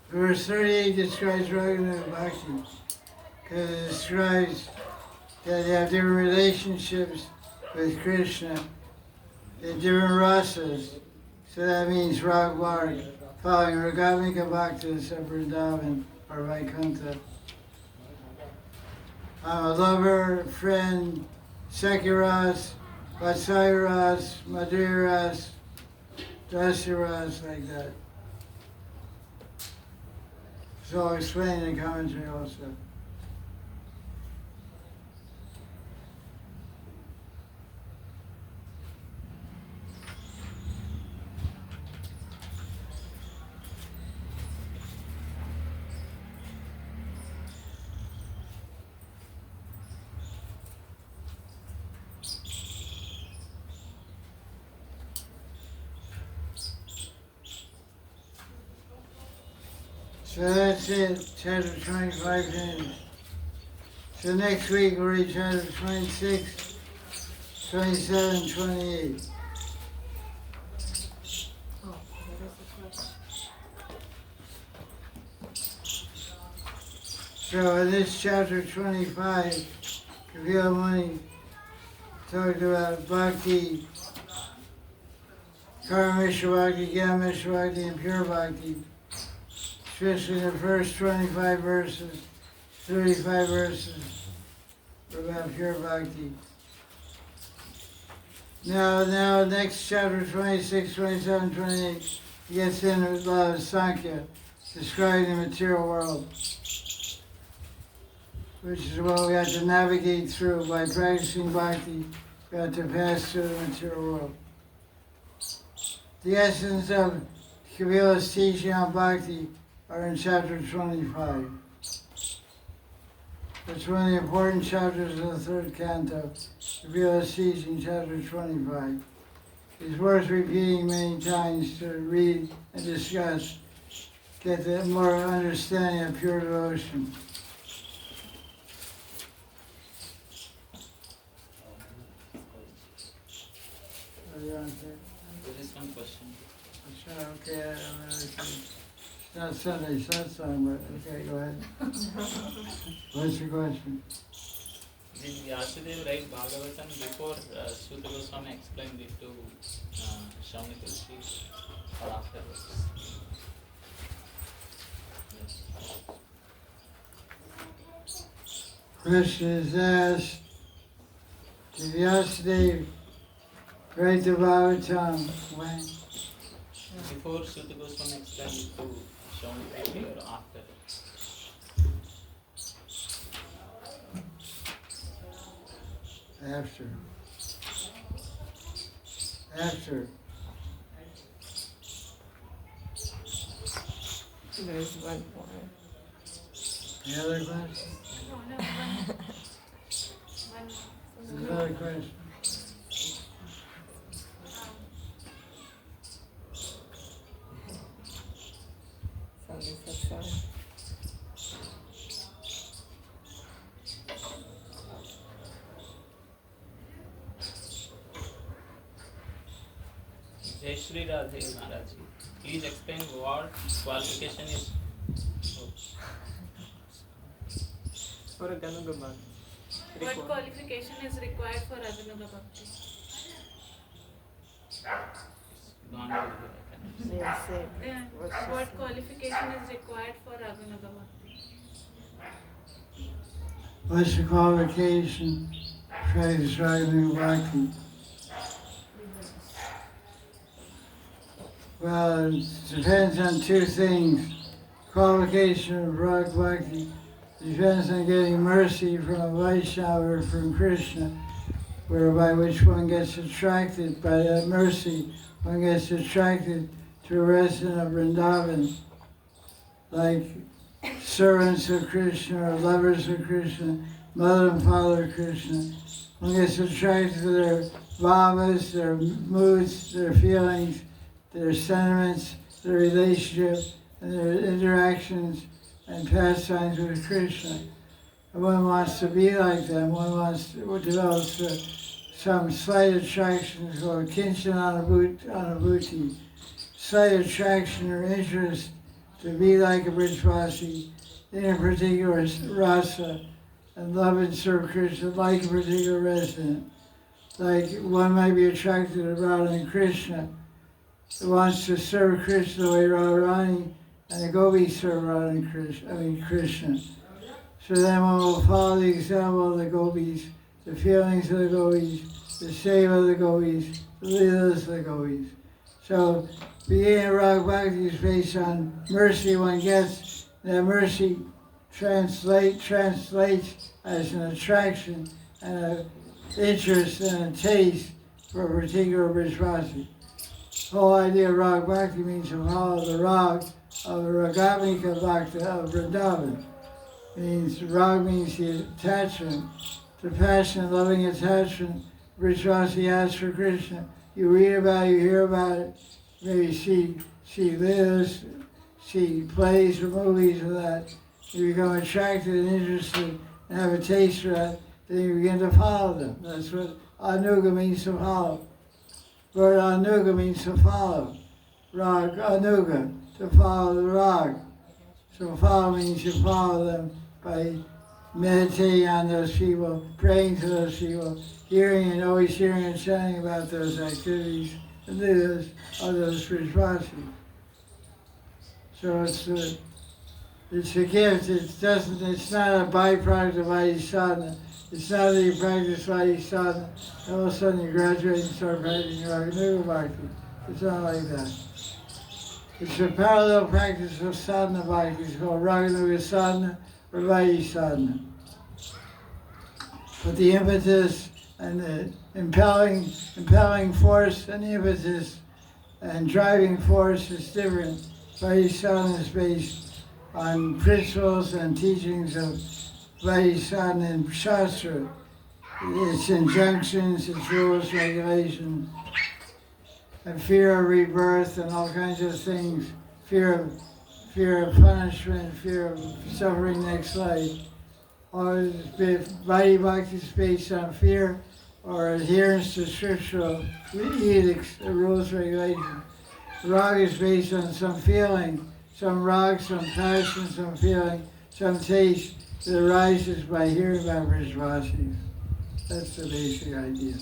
Speaker 1: Verse 38 describes Raghunath Bhakti, because it describes that they have different relationships with Krishna in different rasas. So that means Rag Marg, following Ragamika Bhaktas of Vrindavan or Vaikuntha. I'm a lover, friend, Sekiras, Vatsairas, Madhuras, Dasiras, like that. So I'll explain in the commentary also. So that's it, chapter 25 finished. So next week we'll read chapter 26, 27, 28.
Speaker 6: Oh, there is a question.
Speaker 1: So in this chapter 25, Kapila Muni talked about bhakti, karma bhakti, gyana bhakti, and pure bhakti. Especially the first 25 verses, 35 verses were about pure bhakti. Now next chapter 26, 27, 28 gets in with a lot of Sankhya, describing the material world, which is what we have to navigate through by practicing bhakti. We have to pass through the material world. The essence of Kapila's teaching on bhakti are in chapter 25. It's one of the important chapters of the third canto, Kapila's teaching, chapter 25. It's worth repeating many times to read and discuss, get the more understanding of pure devotion.
Speaker 3: There is one question.
Speaker 1: Okay, I don't know. It's not Sunday satsang, but okay, go ahead. What's your question?
Speaker 3: Did Vyasadeva write Bhagavatam before Suta Goswami explained it to Shaunika Rishi or afterwards? Yes.
Speaker 1: Question is asked, did Vyasadeva write the Bhagavatam when?
Speaker 3: Before Suta Goswami explained it to Shaunika Rishi or after?
Speaker 1: After. After.
Speaker 6: There is one more.
Speaker 1: Any other question?
Speaker 4: No, one.
Speaker 1: There's another question.
Speaker 6: Sunday satsang.
Speaker 3: Jai Shri Radhe Maharaj. Please explain what qualification is.
Speaker 6: For a Ganuga Bhakti.
Speaker 4: What qualification is required for Raganuga Bhakti?
Speaker 3: Gone over here.
Speaker 6: Yes, same.
Speaker 4: Yeah.
Speaker 6: What she
Speaker 4: What
Speaker 6: said.
Speaker 4: qualification is required for Raganuga Bhakti?
Speaker 1: What's the qualification for describing bhakti? Well, it depends on two things. Qualification of bhakti depends on getting mercy from a Vaishnava or from Krishna, whereby which one gets attracted by that mercy, one gets attracted to a resident of Vrindavan, like servants of Krishna or lovers of Krishna, mother and father of Krishna. One gets attracted to their bhavas, their moods, their feelings, their sentiments, their relationship, and their interactions and pastimes with Krishna. And one wants to be like them. One wants to develop some slight attraction called kinchana anubhuti, slight attraction or interest to be like a Brijvasi in a particular rasa, and love and serve Krishna like a particular resident. Like one might be attracted to Radha and Krishna, that wants to serve Krishna the way Radharani and the gopis serve Krishna. So then one will follow the example of the gopis, the feelings of the gopis, the seva of the gopis, the leelas of the gopis. So beginning of Rag Bhakti is based on mercy one gets. That mercy translates as an attraction and an interest and a taste for a particular Brajvasi. The whole idea of Rag Bhakti means to follow the rag of the Ragamika Bhakti of Vrindavan. Rag means the attachment, the passionate, loving attachment Brajvasi has for Krishna. You read about it, you hear about it, maybe see this, see plays or movies of that. You become attracted and interested and have a taste for that, then you begin to follow them. That's what anuga means, to follow. Word anuga means to follow. Rag anuga, to follow the rag. So follow means you follow them by meditating on those people, praying to those people, hearing and always hearing and chanting about those activities and leaders of those Brajvasi. So it's a gift. It's not a byproduct of Vaidhi sadhana. It's not that you practice Vaidhi sadhana and all of a sudden you graduate and start practicing Raganuga Bhakti. It's not like that. It's a parallel practice of sadhana bhakti. It's called Raganuga sadhana or Vaidhi sadhana. But the impetus and the impelling force and impetus and driving force is different. Vaidhi sadhana is based on principles and teachings of Vaidhi sadhana and Shastra. Its injunctions, its rules, regulations, and fear of rebirth and all kinds of things, fear of punishment, fear of suffering next life. Or Vaidhi Bhakti is based on fear or adherence to scriptural edicts, rules, regulations. Rag is based on some feeling, some rag, some passion, some feeling, some taste that arises by hearing about Brajvasis. That's the basic idea.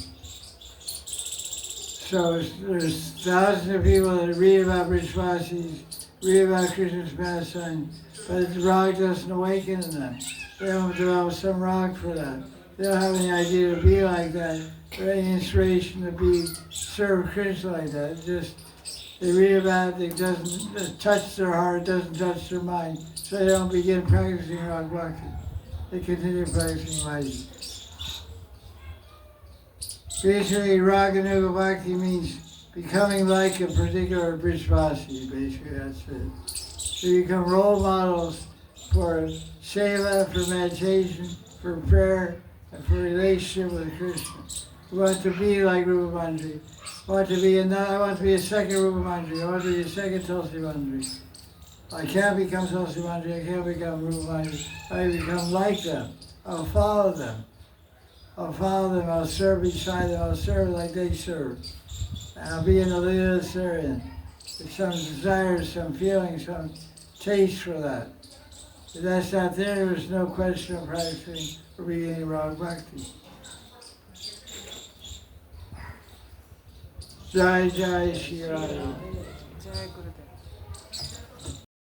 Speaker 1: So there's thousands of people that read about Brajvasis, read about Krishna's pastime, but the rag doesn't awaken in them. They don't develop some rag for that. They don't have any idea to be like that, or any inspiration to serve Krishna like that. It's just they read about it, it doesn't touch their heart, it doesn't touch their mind, so they don't begin practicing Rag Bhakti. They continue practicing Vaidhi. Basically, Raganuga Bhakti means becoming like a particular Brajvasi, basically, that's it. So you become role models for seva, for meditation, for prayer, and for relationship with Krishna. We want to be like Rupa Mandri. I want to be a second Rupa Mandri. I want to be a second Tulsi Mandri. I can't become Tulsi Mandri. I can't become Rupa Mandri. I become like them. I'll follow them. I'll serve beside them. I'll serve like they serve. And I'll be in the leader of the Syrian. With some desire, some feeling, some taste for that. If that's not there, there's no question of practicing or beginning Rag Bhakti. Jai Jai Shri Radha.
Speaker 6: Jai Gurudev.